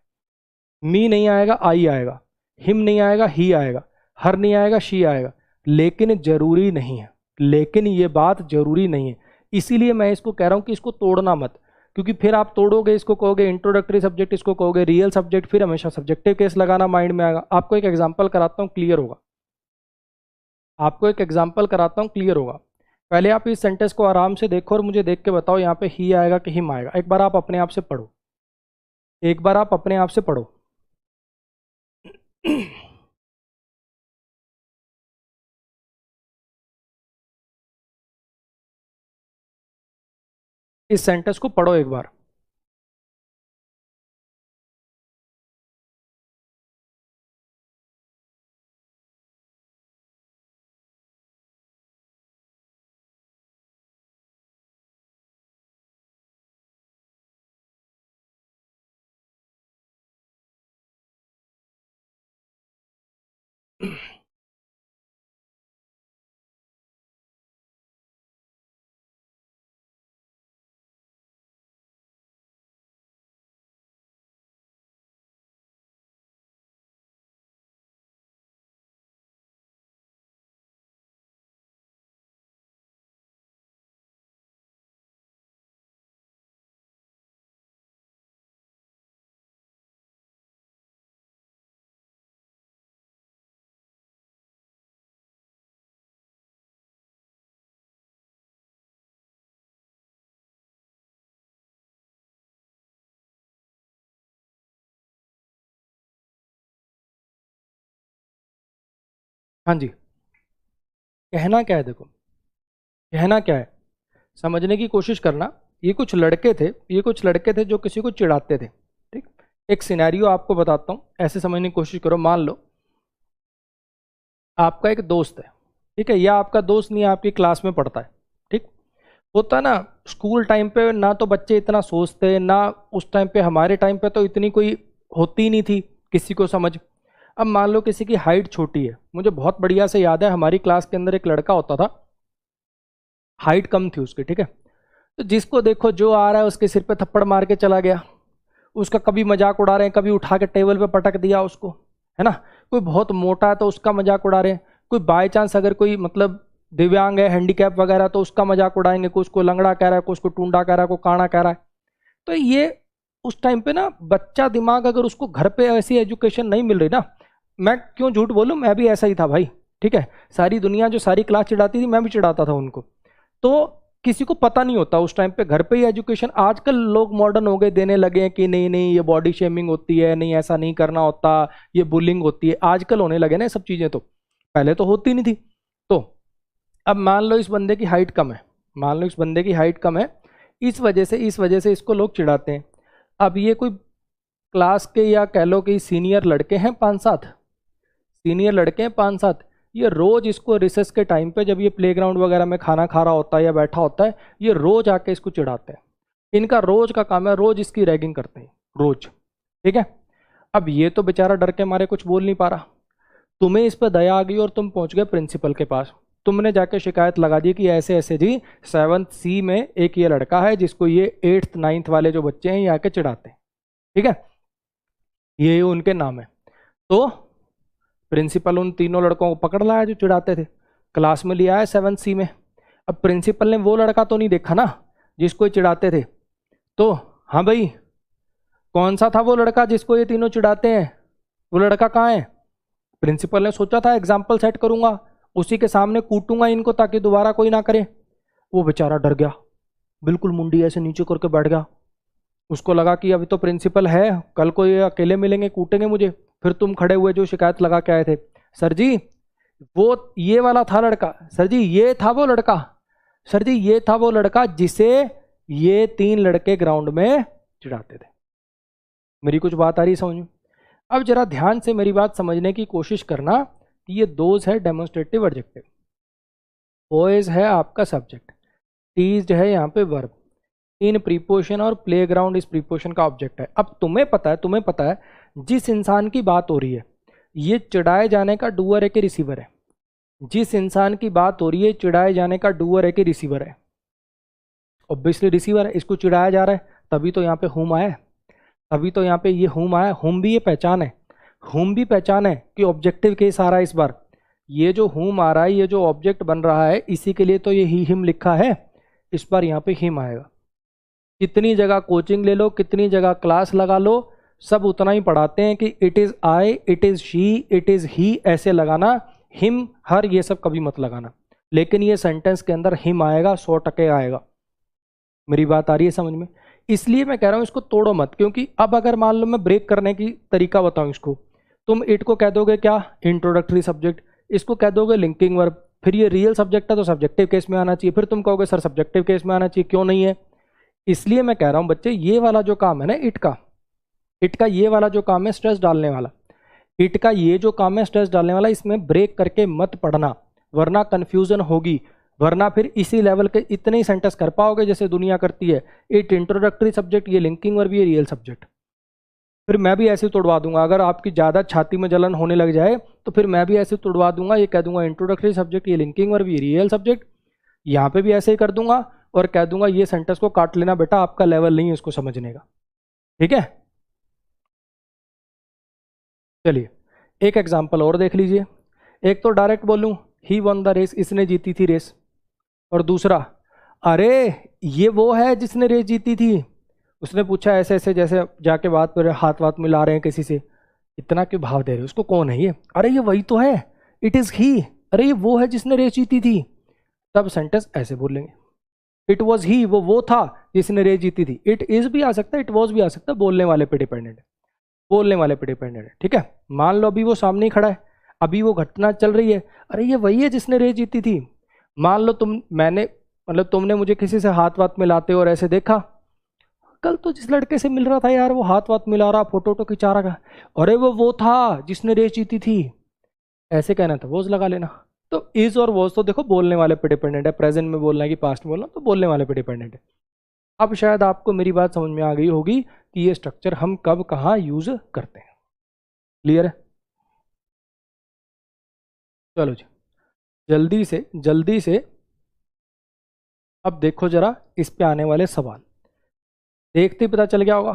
मी नहीं आएगा, आई आएगा, हिम नहीं आएगा, ही आएगा, हर नहीं आएगा, शी आएगा। लेकिन जरूरी नहीं है, लेकिन ये बात जरूरी नहीं है। इसीलिए मैं इसको कह रहा हूं कि इसको तोड़ना मत, क्योंकि फिर आप तोड़ोगे, इसको कहोगे इंट्रोडक्टरी सब्जेक्ट, इसको कहोगे रियल सब्जेक्ट, फिर हमेशा सब्जेक्टिव केस लगाना माइंड में आएगा। आपको एक एग्जांपल कराता हूं, क्लियर होगा। आपको एक एग्जांपल कराता हूं, क्लियर होगा। पहले आप इस सेंटेंस को आराम से देखो और मुझे देख के बताओ यहाँ पे ही आएगा कि हिम आएगा। एक बार आप अपने आप से पढ़ो, एक बार आप अपने आप से पढ़ो। इस सेंटेंस को पढ़ो एक बार। हाँ जी, कहना क्या है, देखो कहना क्या है, समझने की कोशिश करना। ये कुछ लड़के थे जो किसी को चिढ़ाते थे। ठीक, एक सिनेरियो आपको बताता हूँ, ऐसे समझने की कोशिश करो। मान लो आपका एक दोस्त है, ठीक है, या आपका दोस्त नहीं, आपकी क्लास में पढ़ता है। ठीक, होता ना, स्कूल टाइम पे ना तो बच्चे इतना सोचते ना, उस टाइम पे हमारे टाइम पे तो इतनी कोई होती नहीं थी किसी को समझ। अब मान लो किसी की हाइट छोटी है, मुझे बहुत बढ़िया से याद है, हमारी क्लास के अंदर एक लड़का होता था, हाइट कम थी उसकी। ठीक है, तो जिसको देखो जो आ रहा है उसके सिर पे थप्पड़ मार के चला गया, उसका कभी मजाक उड़ा रहे हैं, कभी उठा के टेबल पे पटक दिया उसको, है ना। कोई बहुत मोटा है तो उसका मजाक उड़ा रहे हैं, कोई बाय चांस अगर कोई मतलब दिव्यांग है, हैंडीकैप वगैरह, तो उसका मजाक उड़ाएंगे, कोई उसको लंगड़ा कह रहा है, कोई उसको टूंडा कह रहा है, कोई काना कह रहा है। तो ये उस टाइम पे ना बच्चा दिमाग, अगर उसको घर पे ऐसी एजुकेशन नहीं मिल रही ना, मैं क्यों झूठ बोलूं, मैं भी ऐसा ही था भाई। ठीक है, सारी दुनिया जो सारी क्लास चिढ़ाती थी, मैं भी चिढ़ाता था उनको। तो किसी को पता नहीं होता उस टाइम पे घर पे ही एजुकेशन। आजकल लोग मॉडर्न हो गए, देने लगे हैं कि नहीं नहीं ये बॉडी शेमिंग होती है, नहीं ऐसा नहीं करना होता, ये बुलिंग होती है, आजकल होने लगे ना ये सब चीज़ें, तो पहले तो होती नहीं थी। तो अब मान लो इस बंदे की हाइट कम है, मान लो इस बंदे की हाइट कम है, इस वजह से इसको लोग चिढ़ाते हैं। अब ये कोई क्लास के या कह लो कि सीनियर लड़के हैं 5-7, सीनियर लड़के हैं 5-7, ये रोज इसको रिसेस के टाइम पे जब ये प्लेग्राउंड वगैरह में खाना खा रहा होता है या बैठा होता है, ये रोज आके इसको चिढ़ाते हैं। इनका रोज का काम है, रोज इसकी रैगिंग करते हैं, रोज। ठीक है, अब ये तो बेचारा डर के मारे कुछ बोल नहीं पा रहा, तुम्हें इस पर दया आ गई और तुम पहुंच गए प्रिंसिपल के पास। तुमने जाके शिकायत लगा दी कि ऐसे ऐसे जी 7th C में एक ये लड़का है जिसको ये 8th 9th वाले जो बच्चे हैं ये आके चिढ़ाते हैं। ठीक है, ये उनके नाम है। तो प्रिंसिपल उन तीनों लड़कों को पकड़ लाया जो चिढ़ाते थे, क्लास में लिया है 7th C में। अब प्रिंसिपल ने वो लड़का तो नहीं देखा ना जिसको ये चिढ़ाते थे, तो हाँ भाई कौन सा था वो लड़का जिसको ये तीनों चिढ़ाते हैं, वो लड़का कहाँ है। प्रिंसिपल ने सोचा था एग्जाम्पल सेट करूंगा, उसी के सामने कूटूंगा इनको ताकि दोबारा कोई ना करे। वो बेचारा डर गया, बिल्कुल मुंडी ऐसे नीचे करके बैठ गया। उसको लगा कि अभी तो प्रिंसिपल है, कल को ये अकेले मिलेंगे कूटेंगे मुझे। फिर तुम खड़े हुए जो शिकायत लगा के आए थे, सर जी वो ये वाला था लड़का, सर जी ये था वो लड़का, सर जी ये था वो लड़का जिसे ये 3 लड़के ग्राउंड में चिढ़ाते थे। मेरी कुछ बात आ रही समझ में। अब जरा ध्यान से मेरी बात समझने की कोशिश करना कि ये दोज है डेमोन्स्ट्रेटिव एडजेक्टिव, बॉयज है आपका सब्जेक्ट, टीज्ड है यहाँ पे वर्ब, इन प्रीपोजिशन और प्लेग्राउंड इस प्रीपोजिशन का ऑब्जेक्ट है। अब तुम्हें पता है जिस इंसान की बात हो रही है ये चिढ़ाए जाने का डूअर है कि रिसीवर है, जिस इंसान की बात हो रही है चिढ़ाए जाने का डूअर है कि रिसीवर है। ऑब्वियसली रिसीवर है, इसको चिढ़ाया जा रहा है, तभी तो यहाँ पे हुम आया है, तभी तो यहाँ पे ये हुम आया। हुम भी ये पहचान है, हुम भी पहचान है कि ऑब्जेक्टिव केस आ रहा है इस बार। ये जो हुम आ रहा है, ये जो ऑब्जेक्ट बन रहा है, इसी के लिए तो ये ही हिम लिखा है, इस बार यहाँ पे हिम आएगा। कितनी जगह कोचिंग ले लो, कितनी जगह क्लास लगा लो, सब उतना ही पढ़ाते हैं कि it is I, it is she, it is he, ऐसे लगाना, हिम हर ये सब कभी मत लगाना। लेकिन ये सेंटेंस के अंदर हिम आएगा, 100% आएगा। मेरी बात आ रही है समझ में। इसलिए मैं कह रहा हूँ इसको तोड़ो मत, क्योंकि अब अगर मान लो मैं ब्रेक करने की तरीका बताऊँ इसको, तुम इट को कह दोगे क्या, इंट्रोडक्टरी सब्जेक्ट, इसको कह दोगे लिंकिंग वर्ब, फिर ये रियल सब्जेक्ट है तो सब्जेक्टिव केस में आना चाहिए, फिर तुम कहोगे सर सब्जेक्टिव केस में आना चाहिए, क्यों नहीं है। इसलिए मैं कह रहा हूँ बच्चे, ये वाला जो काम है ना इट का ये वाला जो काम है स्ट्रेस डालने वाला, इट का ये जो काम है स्ट्रेस डालने वाला, इसमें ब्रेक करके मत पढ़ना, वरना कन्फ्यूजन होगी, वरना फिर इसी लेवल के इतने ही सेंटेंस कर पाओगे जैसे दुनिया करती है। इट इंट्रोडक्टरी सब्जेक्ट, ये लिंकिंग वर्ब, ये रियल सब्जेक्ट। फिर मैं भी ऐसे तोड़वा दूंगा। अगर आपकी ज़्यादा छाती में जलन होने लग जाए तो फिर मैं भी ऐसे तोड़वा दूंगा, ये कह दूंगा इंट्रोडक्टरी सब्जेक्ट, ये लिंकिंग वर्ब, ये रियल सब्जेक्ट। यहाँ पे भी ऐसे ही कर दूंगा और कह दूंगा ये सेंटेंस को काट लेना बेटा, आपका लेवल नहीं है इसको समझने का। ठीक है, चलिए एक एग्जाम्पल और देख लीजिए। एक तो डायरेक्ट बोलूँ ही वन द रेस, इसने जीती थी रेस, और दूसरा अरे ये वो है जिसने रेस जीती थी। उसने पूछा ऐसे ऐसे, जैसे जाके बात पर हाथ वाथ मिला रहे हैं किसी से, इतना क्यों भाव दे रहे हो, उसको कौन है ये, अरे ये वही तो है, इट इज़ ही, अरे ये वो है जिसने रेस जीती थी। तब सेंटेंस ऐसे बोलेंगे, इट वॉज ही, वो था जिसने रेस जीती थी। इट इज भी आ सकता है, इट वॉज भी आ सकता है, बोलने वाले पे डिपेंडेंट है, बोलने वाले पे डिपेंडेंट है। ठीक है, मान लो अभी वो सामने ही खड़ा है, अभी वो घटना चल रही है, अरे ये वही है जिसने रेस जीती थी। मान लो तुमने मुझे किसी से हाथ वाथ मिलाते और ऐसे देखा, कल तो जिस लड़के से मिल रहा था यार, वो हाथ वाथ मिला रहा, फोटो वोटो खिंचा रहा, अरे वो था जिसने रेस जीती थी, ऐसे कहना था, वॉज लगा लेना। तो इज और वॉज तो देखो बोलने वाले पे डिपेंडेंट है, प्रेजेंट में बोलना है कि पास्ट में बोलना, तो बोलने वाले पे डिपेंडेंट है। अब शायद आपको मेरी बात समझ में आ गई होगी कि ये स्ट्रक्चर हम कब कहाँ यूज करते हैं। क्लियर है? चलो जी, जल्दी से अब देखो जरा इस पे आने वाले सवाल, देखते ही पता चल गया होगा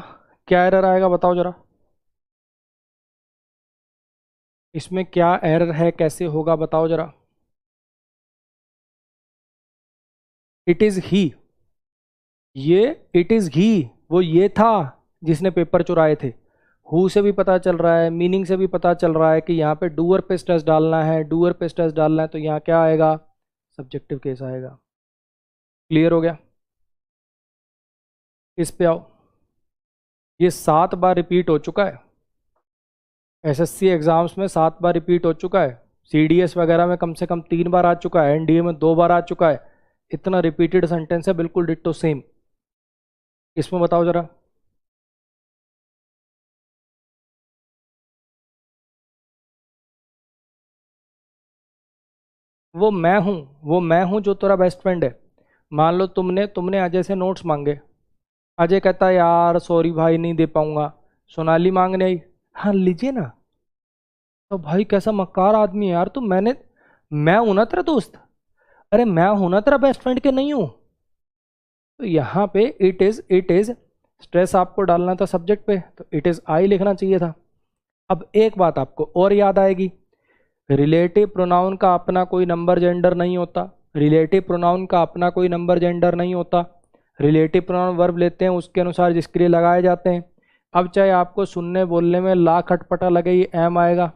क्या एरर आएगा, बताओ जरा इसमें क्या एरर है, कैसे होगा बताओ जरा। इट इज ही, ये इट इज ही, वो ये था जिसने पेपर चुराए थे। हु से भी पता चल रहा है, मीनिंग से भी पता चल रहा है कि यहाँ पे डूअर पे स्ट्रेस डालना है, डूअर पे स्ट्रेस डालना है, तो यहाँ क्या आएगा, सब्जेक्टिव केस आएगा। क्लियर हो गया? इस पे आओ, ये 7 बार रिपीट हो चुका है, एसएससी एग्जाम्स में 7 बार रिपीट हो चुका है, सीडीएस वगैरह में कम से कम 3 बार आ चुका है, एनडीए में 2 बार आ चुका है। इतना रिपीटेड सेंटेंस है, बिल्कुल डिट्टो सेम। इसमें बताओ जरा, वो मैं हूँ जो तेरा बेस्ट फ्रेंड है। मान लो तुमने अजय से नोट्स मांगे, अजय कहता है यार सॉरी भाई नहीं दे पाऊंगा, सोनाली मांगने आई, हाँ लीजिए ना। तो भाई कैसा मक्कार आदमी है यार, तो मैं हूं ना तेरा दोस्त, अरे मैं हूं ना तेरा बेस्ट फ्रेंड के नहीं हूं। तो यहाँ पे इट इज स्ट्रेस आपको डालना था सब्जेक्ट पे, तो इट इज आई लिखना चाहिए था। अब एक बात आपको और याद आएगी, रिलेटिव प्रोनाउन का अपना कोई नंबर जेंडर नहीं होता, रिलेटिव प्रोनाउन का अपना कोई नंबर जेंडर नहीं होता। रिलेटिव प्रोनाउन वर्ब लेते हैं उसके अनुसार जिसके लिए लगाए जाते हैं। अब चाहे आपको सुनने बोलने में लाख अटपटा लगे, ये एम आएगा।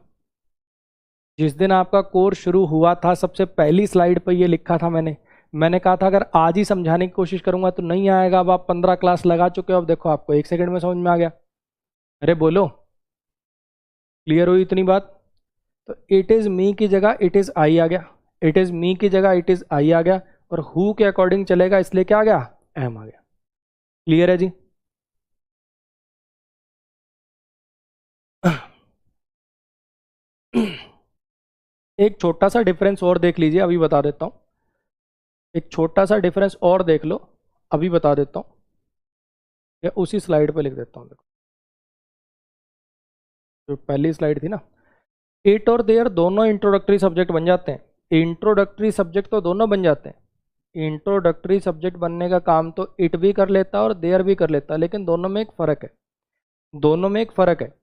जिस दिन आपका कोर्स शुरू हुआ था सबसे पहली स्लाइड पर ये लिखा था, मैंने कहा था अगर आज ही समझाने की कोशिश करूंगा तो नहीं आएगा। अब आप 15 क्लास लगा चुके हो, अब देखो आपको 1 सेकंड में समझ में आ गया। अरे बोलो, क्लियर हुई इतनी बात? तो इट इज़ मी की जगह इट इज़ आई आ गया, इट इज़ मी की जगह इट इज़ आई आ गया, और हु के अकॉर्डिंग चलेगा इसलिए क्या आ गया, एम आ गया। क्लियर है जी? एक छोटा सा डिफरेंस और देख लीजिए, अभी बता देता हूँ। एक छोटा सा डिफरेंस और देख लो, अभी बता देता हूँ, या उसी स्लाइड पे लिख देता हूँ। देखो जो पहली स्लाइड थी ना, इट और देयर दोनों इंट्रोडक्टरी सब्जेक्ट बन जाते हैं। इंट्रोडक्टरी सब्जेक्ट तो दोनों बन जाते हैं। इंट्रोडक्टरी सब्जेक्ट बनने का काम तो इट भी कर लेता है और देयर भी कर लेता है, लेकिन दोनों में एक फ़र्क है, दोनों में एक फ़र्क है।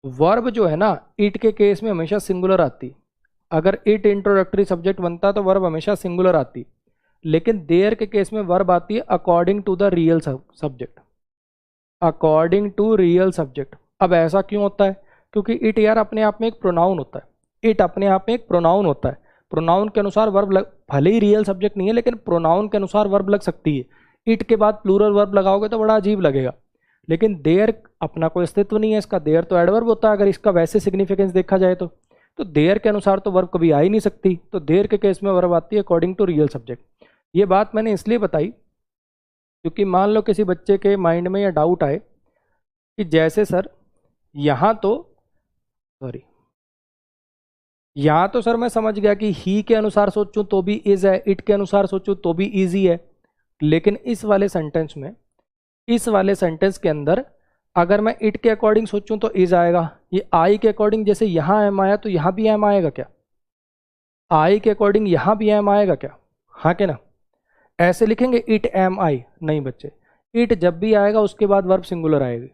वर्ब जो है ना, इट के केस में हमेशा सिंगुलर आती, अगर इट इंट्रोडक्टरी सब्जेक्ट बनता तो वर्ब हमेशा सिंगुलर आती, लेकिन देयर के केस में वर्ब आती है according to the real subject, according to real subject. अब ऐसा क्यों होता है? क्योंकि इट यार अपने आप में एक प्रोनाउन होता है, इट अपने आप में एक प्रोनाउन होता है, प्रोनाउन के अनुसार वर्ब भले ही रियल सब्जेक्ट नहीं है लेकिन प्रोनाउन के अनुसार वर्ब लग सकती है। इट के बाद प्लूरल वर्ब लगाओगे तो बड़ा अजीब लगेगा, लेकिन देयर अपना कोई अस्तित्व नहीं है इसका, देयर तो एडवर्ब होता है अगर इसका वैसे सिग्निफिकेंस देखा जाए तो देयर के अनुसार तो वर्ब कभी आ ही नहीं सकती, तो देयर के केस में वर्ब आती है अकॉर्डिंग टू रियल सब्जेक्ट। ये बात मैंने इसलिए बताई क्योंकि मान लो किसी बच्चे के माइंड में यह डाउट आए कि जैसे सर यहाँ तो सर मैं समझ गया कि ही के अनुसार सोचूं तो भी इज है, इट के अनुसार सोचूं तो भी इजी है, लेकिन इस वाले सेंटेंस के अंदर अगर मैं इट के अकॉर्डिंग सोचूं तो इज आएगा। ये आई के अकॉर्डिंग जैसे यहाँ एम आया तो यहाँ भी एम आएगा क्या? आई के अकॉर्डिंग यहाँ भी एम आएगा क्या? हाँ के ना? ऐसे लिखेंगे इट एम आई? नहीं बच्चे, इट जब भी आएगा उसके बाद वर्ब सिंगुलर आएगी।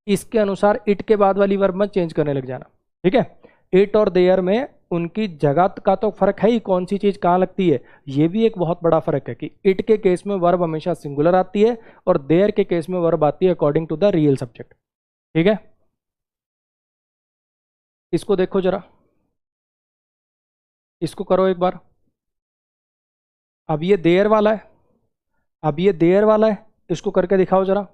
इसके अनुसार इट के बाद वाली वर्ब मत चेंज करने लग जाना, ठीक है? इट और देयर में उनकी जगह का तो फर्क है ही, कौन सी चीज कहाँ लगती है, ये भी एक बहुत बड़ा फर्क है कि इट के केस में वर्ब हमेशा सिंगुलर आती है और देयर के केस में वर्ब आती है according to the real subject, ठीक है? इसको देखो जरा, इसको करो एक बार। अब ये देयर वाला है, अब ये देयर वाला है, इसको करके दिखाओ जरा।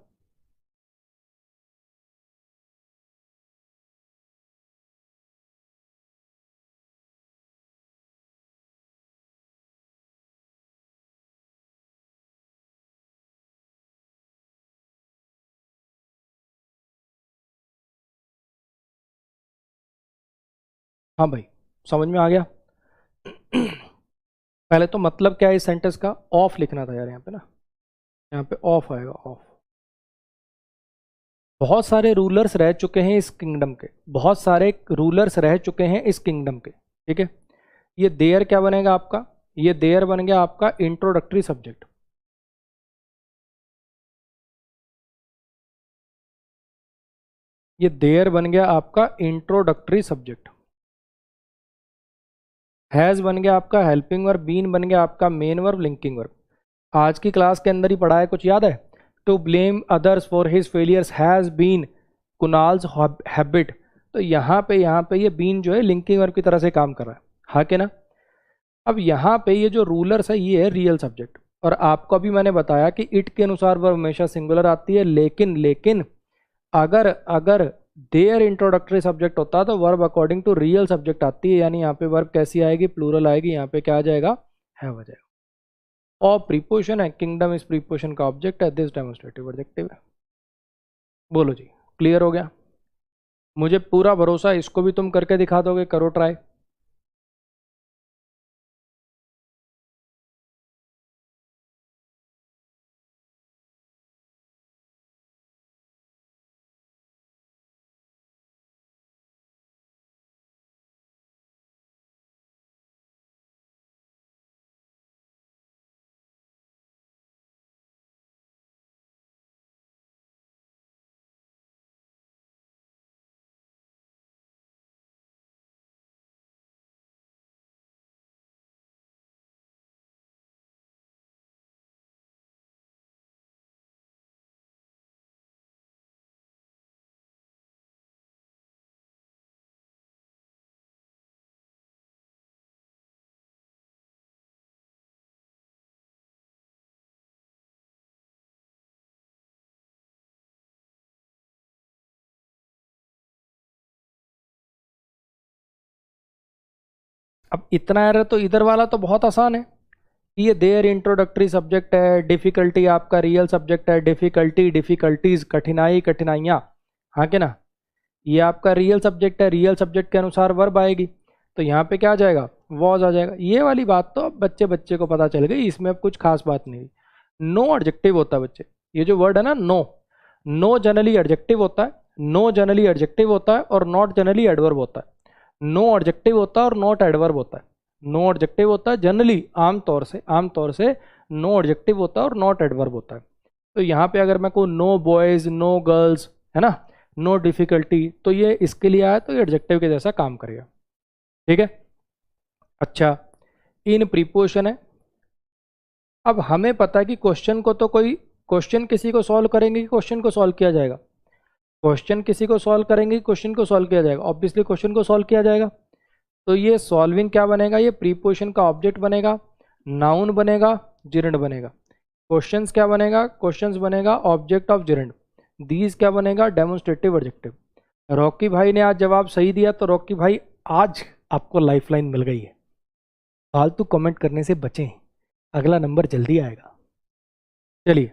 हाँ भाई, समझ में आ गया? पहले तो मतलब क्या है इस सेंटेंस का, ऑफ लिखना था यार यहाँ पे ना, यहाँ पे ऑफ आएगा, ऑफ। बहुत सारे रूलर्स रह चुके हैं इस किंगडम के, बहुत सारे रूलर्स रह चुके हैं इस किंगडम के, ठीक है? ये देयर क्या बनेगा आपका? ये देयर बन गया आपका इंट्रोडक्टरी सब्जेक्ट। ये देयर बन गया आपका इंट्रोडक्टरी सब्जेक्ट। हैज बन गया आपका हेल्पिंग वर्ब, बीन बन गया आपका मेन वर्ब, लिंकिंग वर्ब। आज की क्लास के अंदर ही पढ़ा है, कुछ याद है? To blame others for his failures has been Kunal's habit. तो यहाँ पे ये बीन जो है लिंकिंग वर्ब की तरह से काम कर रहा है, हाँ के ना? अब यहाँ पे ये जो रूलर्स है ये है रियल सब्जेक्ट, और आपको अभी मैंने बताया कि इट के अनुसार वर्ब हमेशा सिंगुलर आती है, लेकिन लेकिन अगर अगर देयर इंट्रोडक्टरी सब्जेक्ट होता तो verb according to real subject आती है, यानी यहाँ पे वर्ब कैसी आएगी? प्लूरल आएगी। यहाँ पे क्या आ जाएगा? हैव आ जाएगा। और प्रीपोजिशन है, किंगडम इस प्रीपोजिशन का ऑब्जेक्ट है, दिस डेमोस्ट्रेटिव एडजेक्टिव है। बोलो जी, क्लियर हो गया? मुझे पूरा भरोसा है, इसको भी तुम करके दिखा दोगे, करो ट्राई। अब इतना एरर तो इधर वाला तो बहुत आसान है, ये देयर इंट्रोडक्टरी सब्जेक्ट है, डिफिकल्टी आपका रियल सब्जेक्ट है, डिफिकल्टी डिफिकल्टीज कठिनाई कठिनाइयाँ, हाँ के ना? ये आपका रियल सब्जेक्ट है, रियल सब्जेक्ट के अनुसार वर्ब आएगी, तो यहाँ पे क्या आ जाएगा? वॉज आ जाएगा। ये वाली बात तो अब बच्चे बच्चे को पता चल गई, इसमें अब कुछ खास बात नहीं। नो एडजेक्टिव होता है बच्चे, ये जो वर्ड है ना नो, नो जनरली एडजेक्टिव होता है, नो जनरली एडजेक्टिव होता है और नॉट जनरली एडवर्ब होता है। नो एडजेक्टिव होता है और नॉट एडवर्ब होता है। नो एडजेक्टिव होता है जनरली, आमतौर से नो एडजेक्टिव होता है और नॉट एडवर्ब होता है। तो यहाँ पे अगर मैं कहूँ नो बॉयज नो गर्ल्स, है ना, नो डिफिकल्टी, तो ये इसके लिए आया तो ये एडजेक्टिव के जैसा काम करेगा, ठीक है? अच्छा, इन प्रीपोजिशन है। अब हमें पता है कि क्वेश्चन को तो कोई, क्वेश्चन किसी को सॉल्व करेंगे कि क्वेश्चन को सॉल्व किया जाएगा? क्वेश्चन किसी को सॉल्व करेंगे कि क्वेश्चन को सॉल्व किया जाएगा? ऑब्वियसली क्वेश्चन को सॉल्व किया जाएगा। तो ये सॉल्विंग क्या बनेगा? ये प्रीपोजिशन का ऑब्जेक्ट बनेगा, नाउन बनेगा, जिरंड बनेगा। क्वेश्चंस क्या बनेगा? क्वेश्चंस बनेगा ऑब्जेक्ट ऑफ जिरंड। दीज क्या बनेगा? Demonstrative adjective. रॉकी भाई ने आज जवाब सही दिया, तो रॉकी भाई आज आपको लाइफलाइन मिल गई है। फालतू कमेंट करने से बचें, अगला नंबर जल्दी आएगा। चलिए,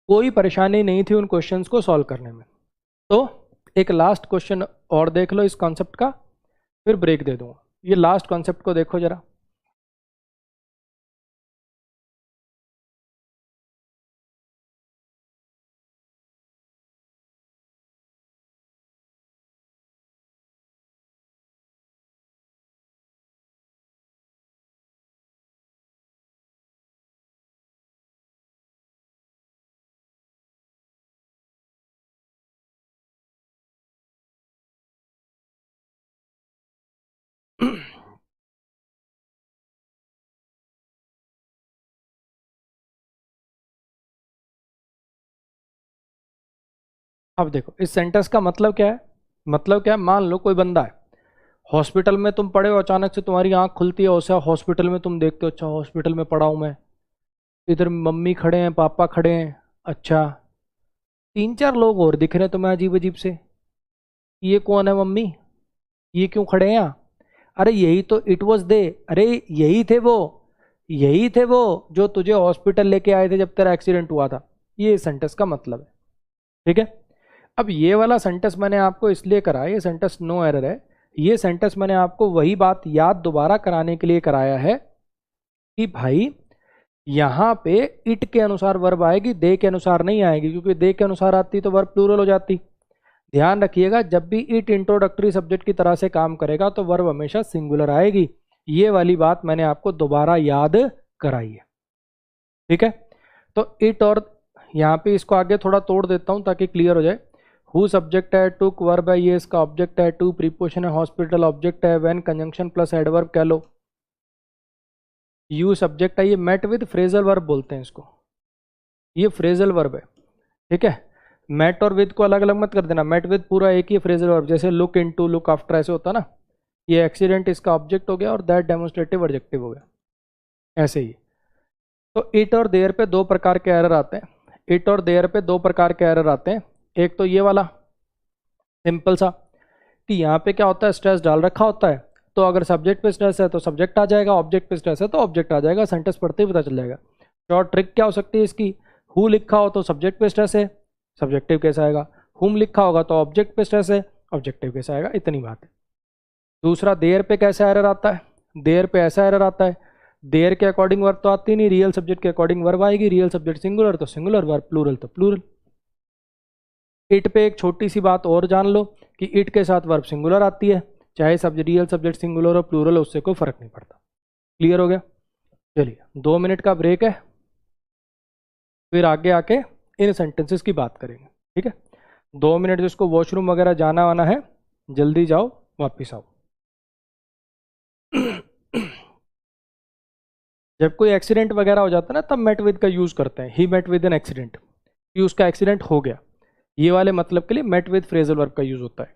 कोई परेशानी नहीं थी उन क्वेश्चंस को सॉल्व करने में। तो एक लास्ट क्वेश्चन और देख लो इस कॉन्सेप्ट का, फिर ब्रेक दे दूंगा। ये लास्ट कॉन्सेप्ट को देखो जरा। अब देखो इस सेंटेंस का मतलब क्या है, मतलब क्या है, मान लो कोई बंदा है हॉस्पिटल में, तुम पड़े हो, अचानक से तुम्हारी आंख खुलती है, उसे हॉस्पिटल में तुम देखते हो, अच्छा हॉस्पिटल में पड़ा हूँ मैं, इधर मम्मी खड़े हैं, पापा खड़े हैं, अच्छा तीन चार लोग और दिख रहे हैं तुम्हें अजीब अजीब से, ये कौन है मम्मी, ये क्यों खड़े हैं यहाँ? अरे यही तो इट वॉज दे, अरे यही थे वो, यही थे वो जो तुझे हॉस्पिटल लेके आए थे जब तेरा एक्सीडेंट हुआ था। ये सेंटेंस का मतलब है, ठीक है। अब ये वाला सेंटेंस मैंने आपको इसलिए करा है, ये सेंटेंस नो एरर है, ये सेंटेंस मैंने आपको वही बात याद दोबारा कराने के लिए कराया है कि भाई यहाँ पे इट के अनुसार वर्ब आएगी, दे के अनुसार नहीं आएगी, क्योंकि दे के अनुसार आती तो वर्ब प्लूरल हो जाती। ध्यान रखिएगा जब भी इट इंट्रोडक्टरी सब्जेक्ट की तरह से काम करेगा तो वर्ब हमेशा सिंगुलर आएगी, ये वाली बात मैंने आपको दोबारा याद कराई है, ठीक है। तो इट और यहाँ पे इसको आगे थोड़ा तोड़ देता हूँ ताकि क्लियर हो जाए। हु सब्जेक्ट है, टुक वर्ब है, ये इसका ऑब्जेक्ट है, टू प्रीपोजिशन है, हॉस्पिटल ऑब्जेक्ट है, व्हेन कंजंक्शन प्लस एडवर्ब कह लो, यू सब्जेक्ट है, ये मेट विद फ्रेजल वर्ब बोलते हैं इसको, ये फ्रेजल वर्ब है, ठीक है। मेट और विद को अलग अलग मत कर देना, मेट विद पूरा एक ही फ्रेजल वर्ब, जैसे लुक इनटू, लुक आफ्टर ऐसे होता ना, ये एक्सीडेंट इसका ऑब्जेक्ट हो गया और दैट डेमोन्स्ट्रेटिव एडजेक्टिव हो गया, ऐसे ही। तो इट और देयर पे दो प्रकार के एरर आते हैं, इट और देयर पे दो प्रकार के एरर आते हैं। एक तो ये वाला सिंपल सा कि यहाँ पे क्या होता है, स्ट्रेस डाल रखा होता है, तो अगर सब्जेक्ट पे स्ट्रेस है तो सब्जेक्ट आ जाएगा, ऑब्जेक्ट पे स्ट्रेस है तो ऑब्जेक्ट आ जाएगा, सेंटेंस पढ़ते ही पता चल जाएगा। शॉर्ट ट्रिक क्या हो सकती है इसकी, हु लिखा हो तो सब्जेक्ट पे स्ट्रेस है, सब्जेक्टिव कैसा आएगा, हुम लिखा होगा तो ऑब्जेक्ट पे स्ट्रेस है, ऑब्जेक्टिव कैसा आएगा, इतनी बात है। दूसरा देयर पे कैसा एरर आता है, देयर पे ऐसा एरर आता है, देयर के अकॉर्डिंग वर्ब तो आती नहीं, रियल सब्जेक्ट के अकॉर्डिंग वर्ब आएगी, रियल सब्जेक्ट सिंगुलर तो सिंगुलर, वर्ब प्लूरल तो प्लूरल। इट पे एक छोटी सी बात और जान लो कि इट के साथ वर्ब सिंगुलर आती है, चाहे रियल सब्जेक्ट सिंगुलर और प्लूरल, उससे कोई फर्क नहीं पड़ता। क्लियर हो गया? चलिए 2 मिनट का ब्रेक है, फिर आगे आके इन सेंटेंसेस की बात करेंगे, ठीक है। 2 मिनट जिसको वॉशरूम वगैरह जाना वाना है जल्दी जाओ, वापिस आओ। जब कोई एक्सीडेंट वगैरह हो जाता है ना तब मेट विद का यूज करते हैं, he met with an accident, कि उसका एक्सीडेंट हो गया, ये वाले मतलब के लिए मेट विद फ्रेजल वर्ब का यूज होता है।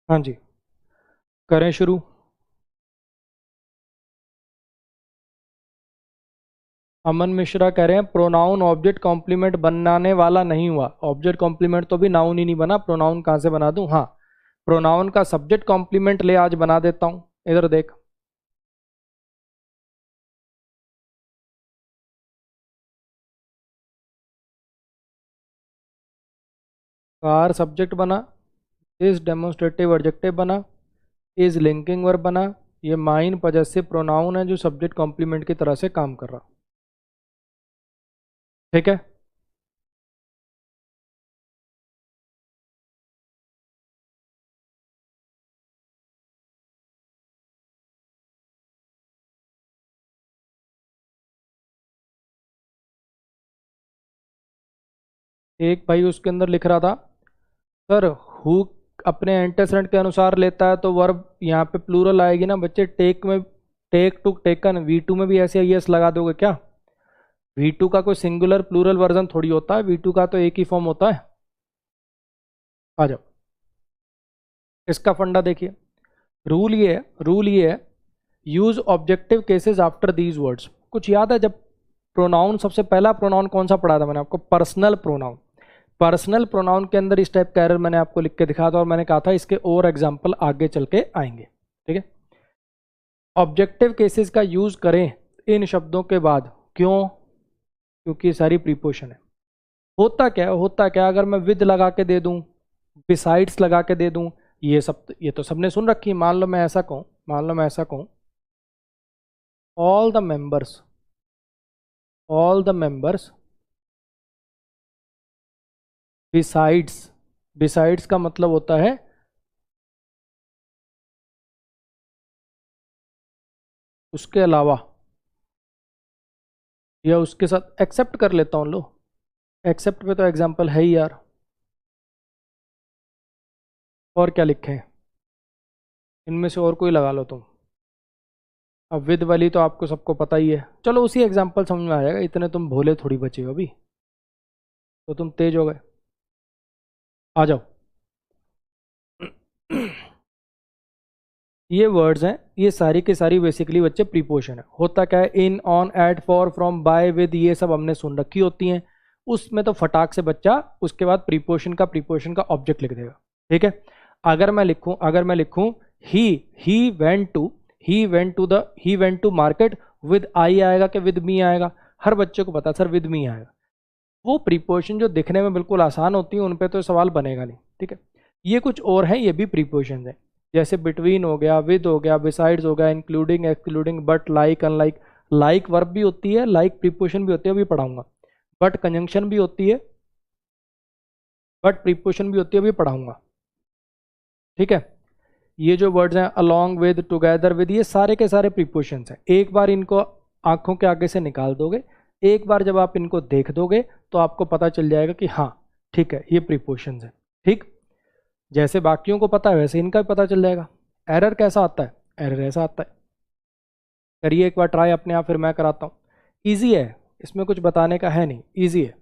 हाँ जी, करें शुरू। अमन मिश्रा कह रहे हैं प्रोनाउन ऑब्जेक्ट कॉम्प्लीमेंट बनाने वाला नहीं हुआ, ऑब्जेक्ट कॉम्प्लीमेंट तो भी नाउन ही नहीं बना, प्रोनाउन कहाँ से बना दूं? हाँ, प्रोनाउन का सब्जेक्ट कॉम्प्लीमेंट ले आज बना देता हूं, इधर देख। कार सब्जेक्ट बना, इस डेमोन्स्ट्रेटिव एडजेक्टिव बना, इज लिंकिंग वर्ब बना, ये माइन पजेसिव प्रोनाउन है जो सब्जेक्ट कॉम्प्लीमेंट की तरह से काम कर रहा, ठीक है। एक भाई उसके अंदर लिख रहा था सर, हु अपने एंटेसेंट के अनुसार लेता है तो वर्ब यहाँ पे प्लूरल आएगी ना बच्चे, टेक में टेक टू टेकन, V2 में भी ऐसे यस लगा दोगे क्या? V2 का कोई सिंगुलर प्लूरल वर्जन थोड़ी होता है, V2 का तो एक ही फॉर्म होता है। आ जाओ, इसका फंडा देखिए, रूल ये है use objective cases after these words. कुछ याद है जब प्रोनाउन, सबसे पहला प्रोनाउन कौन सा पढ़ा था मैंने आपको? Personal pronoun. पर्सनल प्रोनाउन के अंदर इस टाइप का एरर मैंने आपको लिख के दिखाया था और मैंने कहा था इसके और एग्जाम्पल आगे चल के आएंगे। ठीक है, ऑब्जेक्टिव केसेस का यूज करें इन शब्दों के बाद। क्यों? क्योंकि सारी प्रीपोजिशन है। होता क्या अगर मैं विद लगा के दे दूं, बिसाइड्स लगा के दे दूं, ये तो सबने सुन रखी है। मान लो मैं ऐसा कहूं ऑल द मेंबर्स बिसाइड्स का मतलब होता है उसके अलावा या उसके साथ। एक्सेप्ट कर लेता हूं, लो एक्सेप्ट पे तो एग्जाम्पल है ही यार। और क्या लिखे हैं इनमें से? और कोई लगा लो तुम। अब विद वाली तो आपको सबको पता ही है, चलो उसी एग्जाम्पल समझ में आ जाएगा। इतने तुम भोले थोड़ी बचे हो अभी, तो तुम तेज हो गए। आ जाओ। ये वर्ड्स हैं, ये सारी के सारी बेसिकली बच्चे प्रीपोजिशन है। होता क्या है, in, on, at, for, from, by, with, ये सब हमने सुन रखी होती हैं। उसमें तो फटाक से बच्चा उसके बाद प्रीपोजिशन का ऑब्जेक्ट लिख देगा। ठीक है, अगर मैं लिखूं he went to market, with I आएगा कि विद मी आएगा? हर बच्चे को पता है सर विद मी आएगा। वो प्रीपोजिशन जो दिखने में बिल्कुल आसान होती है उन पे तो सवाल बनेगा नहीं। ठीक है, ये कुछ और हैं, ये भी प्रीपोजिशन है। जैसे बिटवीन हो गया, विद हो गया, बिसाइड्स हो गया, including, excluding, but, like, unlike. Like verb भी होती है, लाइक प्रीपोजिशन भी होती है, अभी पढ़ाऊंगा। बट कंजंक्शन भी होती है, बट प्रीपोजिशन भी होती है, अभी पढ़ाऊंगा। ठीक है, ये जो वर्ड्स हैं अलोंग विद, टुगेदर विद, ये सारे के सारे प्रीपोजिशंस हैं। एक बार इनको आंखों के आगे से निकाल दोगे, एक बार जब आप इनको देख दोगे तो आपको पता चल जाएगा कि हाँ ठीक है ये प्रीपोजिशंस है। ठीक, जैसे बाकियों को पता है वैसे इनका भी पता चल जाएगा। एरर कैसा आता है? एरर ऐसा आता है। करिए एक बार ट्राई अपने आप, फिर मैं कराता हूँ। ईजी है, इसमें कुछ बताने का है नहीं, ईजी है।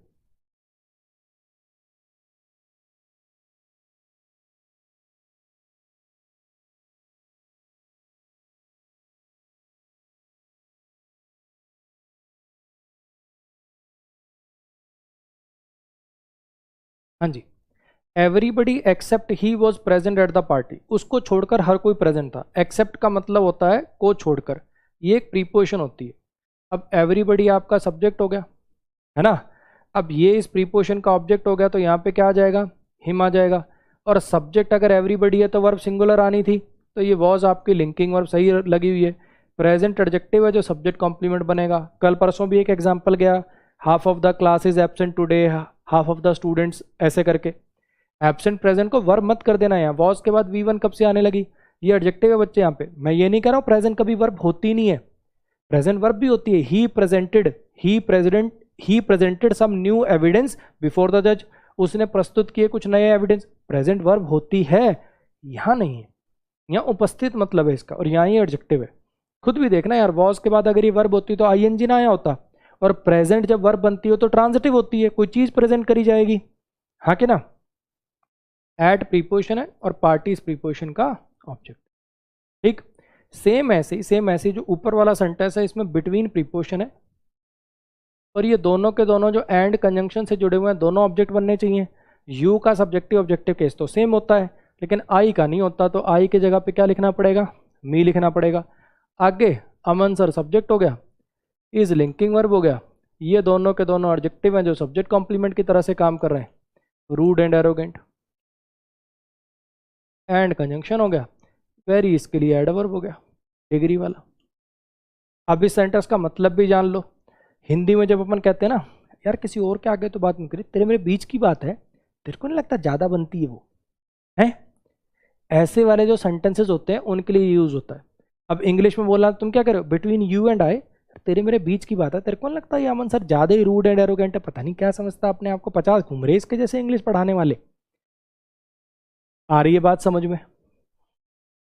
हाँ जी, everybody except he was present at the party. उसको छोड़कर हर कोई प्रेजेंट था। एक्सेप्ट का मतलब होता है को छोड़कर, ये एक प्रीपोजिशन होती है। अब एवरीबडी आपका सब्जेक्ट हो गया है ना, अब ये इस प्रीपोजिशन का ऑब्जेक्ट हो गया, तो यहाँ पे क्या आ जाएगा? हिम आ जाएगा। और सब्जेक्ट अगर एवरीबडी है तो वर्ब सिंगुलर आनी थी, तो ये वॉज आपकी लिंकिंग वर्ब सही लगी हुई है। प्रेजेंट एडजेक्टिव है जो सब्जेक्ट कॉम्प्लीमेंट बनेगा। कल परसों भी एक एग्जाम्पल गया, half of the class is absent today, half of the students, ऐसे करके। एब्सेंट प्रेजेंट को वर्ब मत कर देना। यहाँ वॉज के बाद V1 कब से आने लगी? ये एडजेक्टिव है बच्चे। यहाँ पे मैं ये नहीं कह रहा हूँ प्रेजेंट कभी वर्ब होती नहीं है, प्रेजेंट वर्ब भी होती है। He presented some new evidence before the जज। उसने प्रस्तुत किए कुछ नए एविडेंस, प्रेजेंट वर्ब होती है, यहाँ नहीं है। यहाँ उपस्थित मतलब है इसका, और यहाँ ही एडजेक्टिव है। खुद भी देखना यार, वॉज के बाद अगर ये वर्ब होती तो ING ना आया होता, और प्रेजेंट जब वर्ब बनती हो तो ट्रांजिटिव होती है, कोई चीज प्रेजेंट करी जाएगी। हाँ कि ना? एट प्रीपोजिशन है और पार्टी इस प्रीपोजिशन का ऑब्जेक्ट। ठीक, सेम ऐसे जो ऊपर वाला सेंटेंस है इसमें बिटवीन प्रीपोजिशन है, और ये दोनों के दोनों जो एंड कंजंक्शन से जुड़े हुए हैं दोनों ऑब्जेक्ट बनने चाहिए। यू का सब्जेक्टिव ऑब्जेक्टिव केस तो सेम होता है, लेकिन आई का नहीं होता, तो आई की जगह पे क्या लिखना पड़ेगा? मी लिखना पड़ेगा। आगे अमन सर सब्जेक्ट हो गया, इज लिंकिंग वर्ब हो गया, ये दोनों के दोनों ऑब्जेक्टिव हैं जो सब्जेक्ट कॉम्प्लीमेंट की तरह से काम कर रहे हैं। Rude and arrogant, and conjunction हो गया। वेरी इसके लिए एडवर्ब हो गया, डिग्री वाला। अब इस सेंटेंस का मतलब भी जान लो। हिंदी में जब अपन कहते हैं ना यार किसी और के आगे तो बात नहीं करी, तेरे मेरे बीच की बात है, तेरे को नहीं लगता ज़्यादा बनती है वो है? ऐसे वाले जो सेंटेंसेस होते हैं उनके लिए यूज होता है। अब इंग्लिश में बोलना, तुम क्या करो, बिटवीन यू एंड आई, तेरे मेरे बीच की बात है, तेरे को नहीं लगता ये अमन सर ज़्यादा ही रूड एंड एरोगेंट है? पता नहीं क्या समझता अपने आप को, 50 घुमरेज के जैसे इंग्लिश पढ़ाने वाले। आ रही है बात समझ में?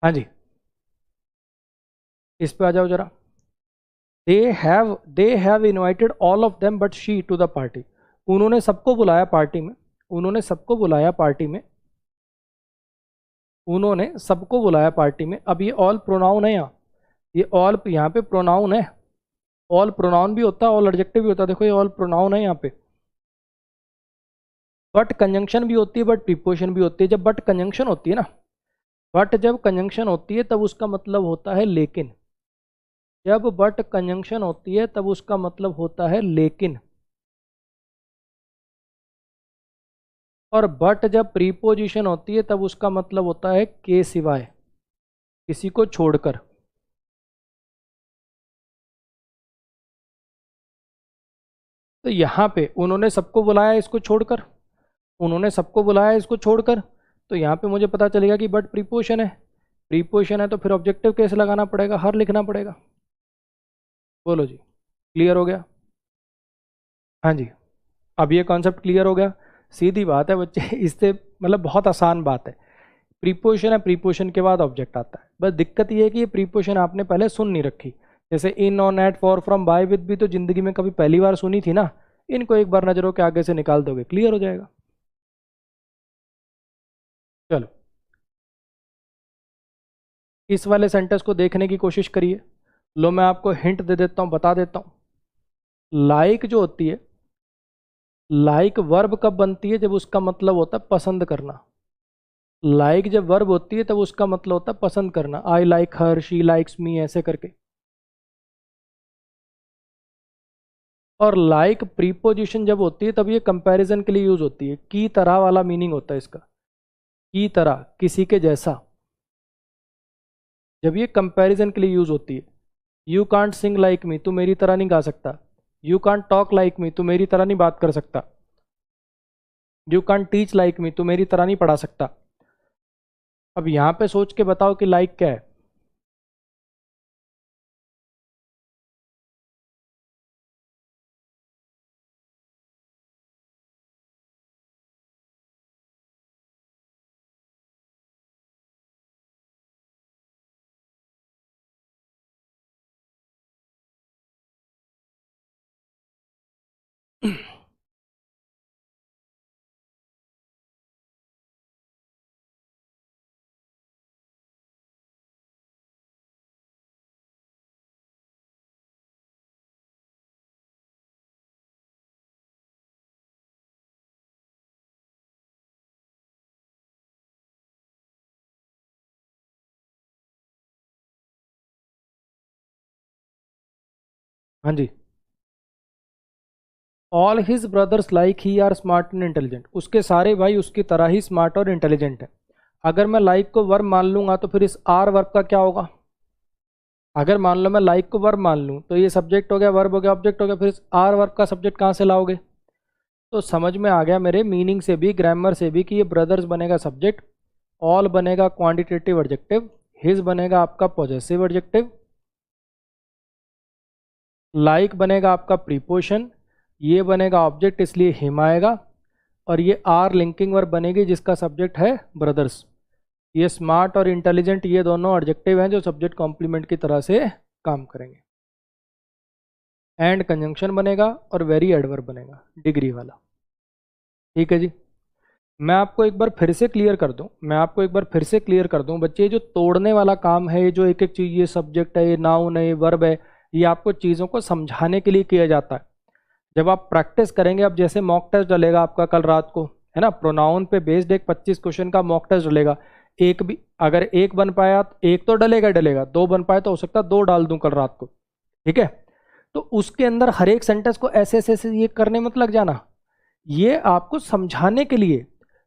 हाँ जी, इस पे आ जाओ जरा। They have invited all of them but she to the party. उन्होंने सबको बुलाया पार्टी में, उन्होंने सबको बुलाया पार्टी में, उन्होंने सबको बुलाया पार्टी में। अब ये ऑल प्रोनाउन है, ये ऑल यहाँ पे प्रोनाउन है, ऑल प्रोनाउन भी होता है, ऑल एडजेक्टिव भी होता है। देखो ये ऑल प्रोनाउन है यहाँ पे। बट कंजंक्शन भी होती है, बट प्रीपोजिशन भी होती है। जब बट कंजंक्शन होती है ना, बट जब कंजंक्शन होती है तब उसका मतलब होता है लेकिन। जब बट कंजंक्शन होती है तब उसका मतलब होता है लेकिन। और बट जब प्रीपोजिशन होती है तब उसका मतलब होता है के सिवाय, किसी को छोड़कर। तो यहाँ पे उन्होंने सबको बुलाया इसको छोड़कर, उन्होंने सबको बुलाया इसको छोड़कर। तो यहाँ पे मुझे पता चलेगा कि बट प्रीपोजिशन है, प्रीपोजिशन है तो फिर ऑब्जेक्टिव कैसे लगाना पड़ेगा, हर लिखना पड़ेगा। बोलो जी, क्लियर हो गया? हाँ जी, अब ये कॉन्सेप्ट क्लियर हो गया। सीधी बात है बच्चे, इससे मतलब बहुत आसान बात है। प्रीपोजिशन है, प्रीपोजिशन के बाद ऑब्जेक्ट आता है। बस दिक्कत ये है कि ये प्रीपोजिशन आपने पहले सुन नहीं रखी। जैसे in, on, at, for, from, by, with भी तो जिंदगी में कभी पहली बार सुनी थी ना। इनको एक बार नजरों के आगे से निकाल दोगे, क्लियर हो जाएगा। चलो इस वाले सेंटेंस को देखने की कोशिश करिए। लो मैं आपको हिंट दे देता हूँ, बता देता हूँ। लाइक जो होती है, लाइक वर्ब कब बनती है? जब उसका मतलब होता है पसंद करना। लाइक जब वर्ब होती है तब उसका मतलब होता है पसंद करना। I like her, she likes me, ऐसे करके। और लाइक प्रीपोजिशन जब होती है तब ये कंपैरिजन के लिए यूज होती है। की तरह वाला मीनिंग होता है इसका, की तरह, किसी के जैसा। जब ये कंपैरिजन के लिए यूज होती है। You can't sing like me, तू मेरी तरह नहीं गा सकता। You can't talk like me, तू मेरी तरह नहीं बात कर सकता। You can't teach like me, तू मेरी तरह नहीं पढ़ा सकता। अब यहाँ पे सोच के बताओ कि लाइक क्या है? हाँ जी, all his brothers like he are smart and intelligent. उसके सारे भाई उसकी तरह ही स्मार्ट और इंटेलिजेंट है। अगर मैं लाइक को वर्ब मान लूंगा तो फिर इस आर वर्ब का क्या होगा? अगर मान लो मैं लाइक को वर्ब मान लूँ तो ये सब्जेक्ट हो गया, वर्ब हो गया, ऑब्जेक्ट हो गया। फिर इस आर वर्ब का सब्जेक्ट कहाँ से लाओगे? तो समझ में आ गया मेरे मीनिंग से भी, ग्रामर से भी, कि ये ब्रदर्स बनेगा सब्जेक्ट, ऑल बनेगा क्वांटिटेटिव एडजेक्टिव, हिज बनेगा आपका पॉजेसिव एडजेक्टिव, लाइक बनेगा आपका प्रीपोजिशन, ये बनेगा ऑब्जेक्ट इसलिए हिम आएगा, और ये आर लिंकिंग वर्ब बनेगी जिसका सब्जेक्ट है ब्रदर्स। ये स्मार्ट और इंटेलिजेंट ये दोनों एडजेक्टिव हैं जो सब्जेक्ट कॉम्प्लीमेंट की तरह से काम करेंगे। एंड कंजंक्शन बनेगा और वेरी एडवर्ब बनेगा, डिग्री वाला। ठीक है जी, मैं आपको एक बार फिर से क्लियर कर दूं, मैं आपको एक बार फिर से क्लियर कर दूं बच्चे, ये जो तोड़ने वाला काम है, ये जो एक एक चीज़, ये सब्जेक्ट है, ये नाउन है, ये वर्ब है, ये आपको चीज़ों को समझाने के लिए किया जाता है। जब आप प्रैक्टिस करेंगे, अब जैसे मॉक टेस्ट डलेगा आपका कल रात को, है ना, प्रोनाउन पे बेस्ड एक 25 क्वेश्चन का मॉक टेस्ट डलेगा। एक भी अगर एक बन पाया तो एक तो डलेगा डलेगा, दो बन पाए तो हो सकता है दो डाल दूं कल रात को। ठीक है, तो उसके अंदर हर एक सेंटेंस को ऐसे ऐसे ऐसे ये करने मत लग जाना। ये आपको समझाने के लिए,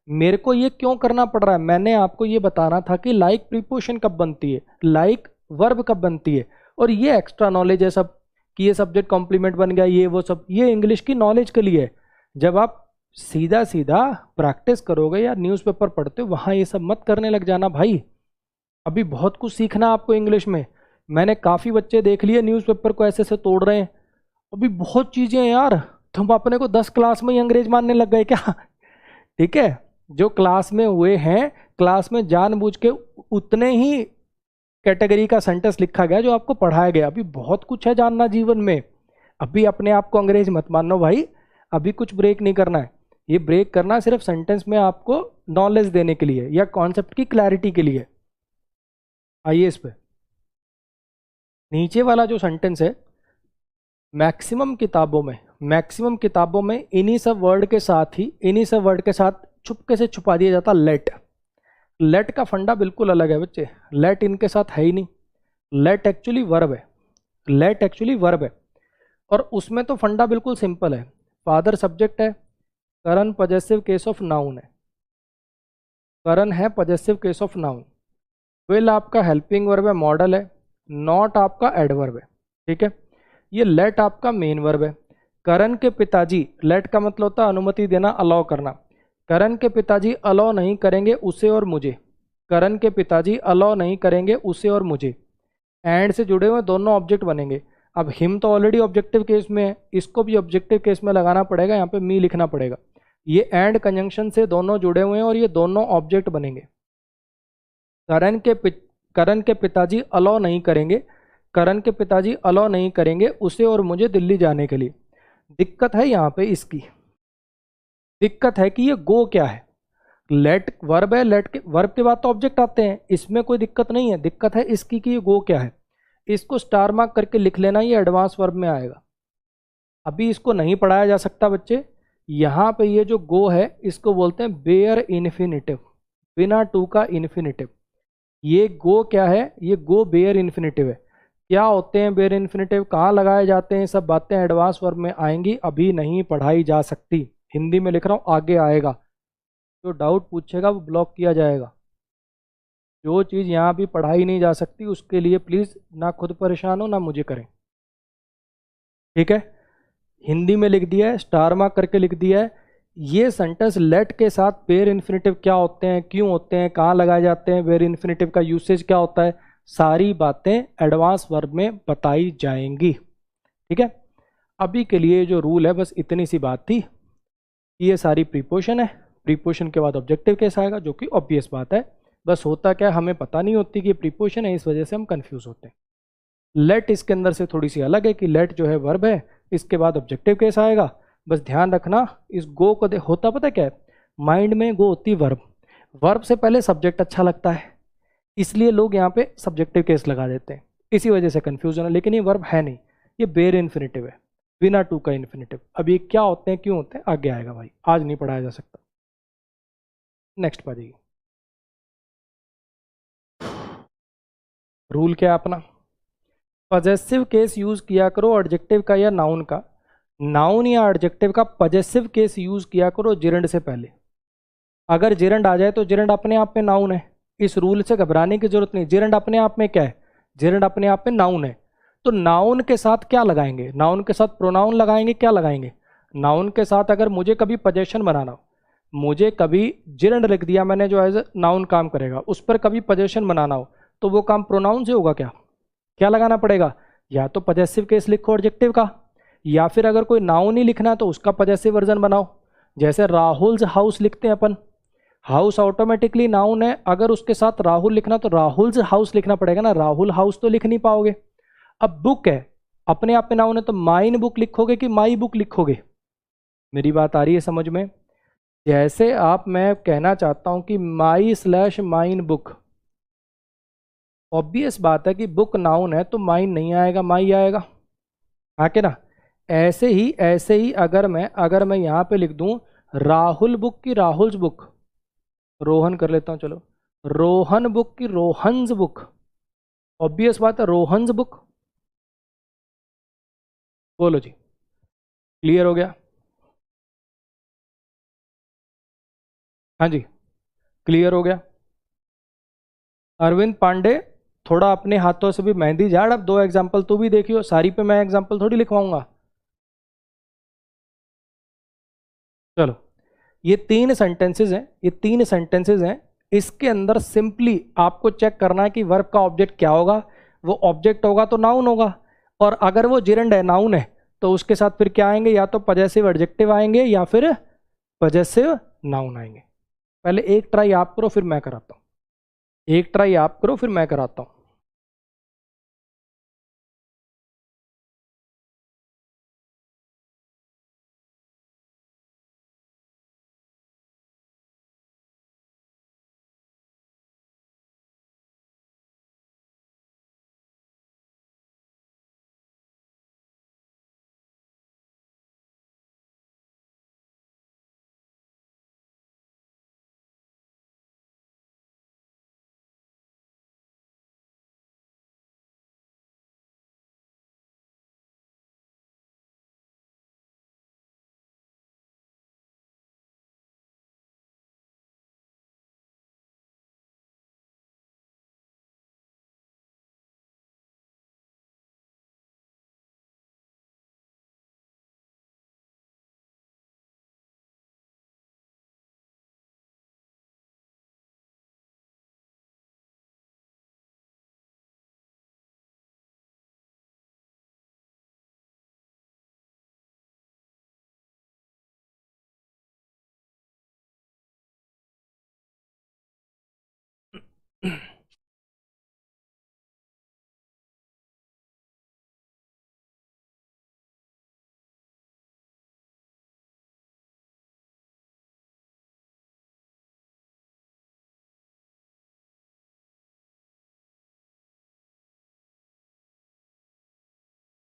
मेरे को ये क्यों करना पड़ रहा है, मैंने आपको ये बताना था कि लाइक प्रीपोजिशन कब बनती है, लाइक वर्ब कब बनती है। और ये एक्स्ट्रा नॉलेज है सब, कि ये सब्जेक्ट कॉम्प्लीमेंट बन गया, ये वो सब, ये इंग्लिश की नॉलेज के लिए है। जब आप सीधा सीधा प्रैक्टिस करोगे या न्यूज़पेपर पढ़ते हो, वहाँ ये सब मत करने लग जाना भाई। अभी बहुत कुछ सीखना आपको इंग्लिश में। मैंने काफ़ी बच्चे देख लिए न्यूज़पेपर को ऐसे ऐसे तोड़ रहे हैं। अभी बहुत चीज़ें हैं यार, तुम अपने को 10 क्लास में ही अंग्रेज मानने लग गए क्या? ठीक है, जो क्लास में हुए हैं, क्लास में जानबूझ के उतने ही कैटेगरी का सेंटेंस लिखा गया जो आपको पढ़ाया गया। अभी बहुत कुछ है जानना जीवन में। अभी अपने आप को अंग्रेज मत मानो भाई, अभी कुछ ब्रेक नहीं करना है। ये ब्रेक करना सिर्फ सेंटेंस में आपको नॉलेज देने के लिए या कॉन्सेप्ट की क्लैरिटी के लिए। आइए इस पे, नीचे वाला जो सेंटेंस है, मैक्सिमम किताबों में इन्हीं सब वर्ड के साथ ही, इन्हीं सब वर्ड के साथ चुपके से छुपा दिया जाता लेट। लेट का फंडा बिल्कुल अलग है बच्चे, लेट इनके साथ है ही नहीं। लेट एक्चुअली वर्ब है, लेट एक्चुअली वर्ब है, और उसमें तो फंडा बिल्कुल सिंपल है। फादर सब्जेक्ट है, करन पजेसिव केस ऑफ नाउन है, करन है possessive case of noun, will आपका हेल्पिंग वर्ब है, मॉडल है, नॉट आपका एडवर्ब है। ठीक है, ये लेट आपका मेन वर्ब है। करण के पिताजी, लेट का मतलब होता है अनुमति देना, अलाउ करना। करण के पिताजी अलाउ नहीं करेंगे उसे और मुझे, करण के पिताजी अलाउ नहीं करेंगे उसे और मुझे। एंड से जुड़े हुए दोनों ऑब्जेक्ट बनेंगे। अब हिम तो ऑलरेडी ऑब्जेक्टिव केस में है, इसको भी ऑब्जेक्टिव केस में लगाना पड़ेगा, यहाँ पे मी लिखना पड़ेगा। ये एंड कंजंक्शन से दोनों जुड़े हुए हैं और ये दोनों ऑब्जेक्ट बनेंगे। करण के पिताजी अलाउ नहीं करेंगे, करण के पिताजी अलाउ नहीं करेंगे उसे और मुझे दिल्ली जाने के लिए। दिक्कत है यहाँ पे इसकी, दिक्कत है कि ये गो क्या है। लेट वर्ब है, लेट के वर्ब के बाद तो ऑब्जेक्ट आते हैं, इसमें कोई दिक्कत नहीं है। दिक्कत है इसकी कि ये गो क्या है। इसको स्टार मार्क करके लिख लेना, ये एडवांस वर्ब में आएगा। अभी इसको नहीं पढ़ाया जा सकता बच्चे। यहाँ पे ये जो गो है इसको बोलते हैं बेयर इन्फिनिटिव, बिना टू का इन्फिनिटिव। ये गो क्या है, ये गो बेयर इन्फिनिटिव है। क्या होते हैं बेयर इन्फिनिटिव, कहाँ लगाए जाते हैं, सब बातें एडवांस वर्ब में आएंगी, अभी नहीं पढ़ाई जा सकती। हिंदी में लिख रहा हूँ, आगे आएगा। जो डाउट पूछेगा वो ब्लॉक किया जाएगा। जो चीज़ यहाँ भी पढ़ाई नहीं जा सकती उसके लिए प्लीज़ ना खुद परेशान हो ना मुझे करें। ठीक है, हिंदी में लिख दिया है, स्टार मार्क करके लिख दिया है। ये सेंटेंस लेट के साथ बेयर इन्फिनिटिव क्या होते हैं, क्यों होते हैं, कहाँ लगाए जाते हैं, बेयर इन्फिनिटिव का यूसेज क्या होता है, सारी बातें एडवांस वर्ब में बताई जाएंगी। ठीक है, अभी के लिए जो रूल है बस इतनी सी बात थी। ये सारी प्रीपोजिशन है, प्रीपोजिशन के बाद ऑब्जेक्टिव केस आएगा, जो कि ऑब्वियस बात है। बस होता क्या, हमें पता नहीं होती कि प्रीपोजिशन है, इस वजह से हम कंफ्यूज होते हैं। लेट इसके अंदर से थोड़ी सी अलग है कि लेट जो है वर्ब है, इसके बाद ऑब्जेक्टिव केस आएगा। बस ध्यान रखना, इस गो को होता पता क्या है, माइंड में गो होती वर्ब, वर्ब से पहले सब्जेक्ट अच्छा लगता है, इसलिए लोग यहाँ पे सब्जेक्टिव केस लगा देते हैं, इसी वजह से कंफ्यूजन है। लेकिन ये वर्ब है नहीं, ये बेयर इन्फिनिटिव है, बिना टू का इन्फिनिटिव। अब ये क्या होते हैं, क्यों होते हैं, आगे आएगा भाई, आज नहीं पढ़ाया जा सकता। नेक्स्ट पा जाइए। रूल क्या है अपना, पजेसिव केस यूज किया करो एडजेक्टिव का या नाउन का, नाउन या एडजेक्टिव का पजेसिव केस यूज किया करो जिरंड से पहले। अगर जिरंड आ जाए तो जिरंड अपने आप में नाउन है, इस रूल से घबराने की जरूरत नहीं। जिरंड अपने आप में क्या है, जिरंड अपने आप में नाउन है। तो नाउन के साथ क्या लगाएंगे, नाउन के साथ प्रोनाउन लगाएंगे, क्या लगाएंगे, नाउन के साथ अगर मुझे कभी पजेशन बनाना हो, मुझे कभी जिरंड लिख दिया मैंने जो एज नाउन काम करेगा, उस पर कभी पजेशन बनाना हो तो वो काम प्रोनाउन से होगा। क्या क्या लगाना पड़ेगा, या तो पजेसिव केस लिखो एडजेक्टिव का, या फिर अगर कोई नाउन ही लिखना है तो उसका पजेसिव वर्जन बनाओ। जैसे राहुल्स हाउस लिखते हैं अपन, हाउस ऑटोमेटिकली नाउन है, अगर उसके साथ राहुल लिखना तो राहुल्स हाउस लिखना पड़ेगा ना, राहुल हाउस तो लिख नहीं पाओगे। अब बुक है, अपने आप में नाउन है, तो माइन बुक लिखोगे कि माई बुक लिखोगे, मेरी बात आ रही है समझ में। जैसे आप, मैं कहना चाहता हूं कि माई स्लैश माइन बुक, ऑब्वियस बात है कि बुक नाउन है तो माइन नहीं आएगा, माई आएगा, आके ना। ऐसे ही अगर मैं यहाँ पे लिख दूं राहुल बुक की राहुल्स बुक, रोहन कर लेता हूँ चलो, रोहन बुक की रोहन्स बुक, ऑब्वियस बात है रोहन्स बुक। बोलो जी, क्लियर हो गया, हाँ जी क्लियर हो गया। अरविंद पांडे, थोड़ा अपने हाथों से भी मेहंदी झाड़, अब दो एग्जाम्पल तू भी देखियो, सारी पे मैं एग्जाम्पल थोड़ी लिखवाऊंगा। चलो, ये तीन सेंटेंसेस हैं, ये तीन सेंटेंसेस हैं, इसके अंदर सिंपली आपको चेक करना है कि वर्ब का ऑब्जेक्ट क्या होगा। वो ऑब्जेक्ट होगा तो नाउन होगा, और अगर वो जिरंड है, नाउन है, तो उसके साथ फिर क्या आएंगे, या तो पजेसिव एडजेक्टिव आएंगे या फिर पजेसिव नाउन आएंगे। पहले एक ट्राई आप करो फिर मैं कराता हूँ, एक ट्राई आप करो फिर मैं कराता हूँ।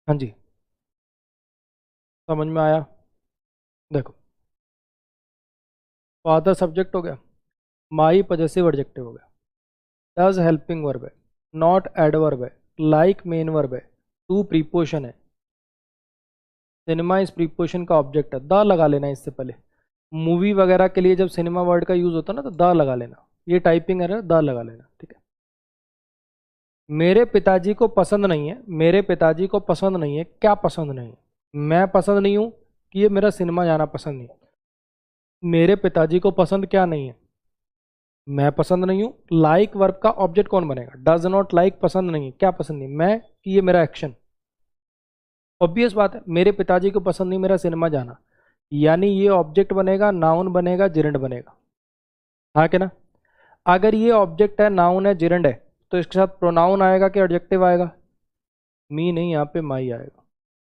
हाँ जी, समझ में आया? देखो, फादर सब्जेक्ट हो गया, माई पजेसिव एडजेक्टिव हो गया, डज हेल्पिंग वर्ब है, नॉट एडवर्ब है, लाइक मेन वर्ब है, टू प्रीपोजिशन है, सिनेमा इस प्रीपोजिशन का ऑब्जेक्ट है, द लगा लेना इससे पहले। मूवी वगैरह के लिए जब सिनेमा वर्ड का यूज होता है ना, तो द लगा लेना, ये टाइपिंग एरर, द लगा लेना, ठीक है। मेरे पिताजी को पसंद नहीं है, मेरे पिताजी को पसंद नहीं है, क्या पसंद नहीं है? मैं पसंद नहीं हूं कि ये मेरा सिनेमा जाना पसंद नहीं है। मेरे पिताजी को पसंद क्या नहीं है? मैं पसंद नहीं हूं। लाइक वर्ब का ऑब्जेक्ट कौन बनेगा? डज नॉट लाइक, पसंद नहीं है, क्या पसंद नहीं? मैं कि ये मेरा एक्शन। ऑब्वियस बात है, मेरे पिताजी को पसंद नहीं मेरा सिनेमा जाना, यानी ये ऑब्जेक्ट बनेगा, नाउन बनेगा, जिरंड बनेगा, हाँ कि ना? अगर ये ऑब्जेक्ट है, नाउन है, जिरंड है, तो इसके साथ प्रोनाउन आएगा कि एडजेक्टिव आएगा? मी नहीं, यहाँ पे माई आएगा।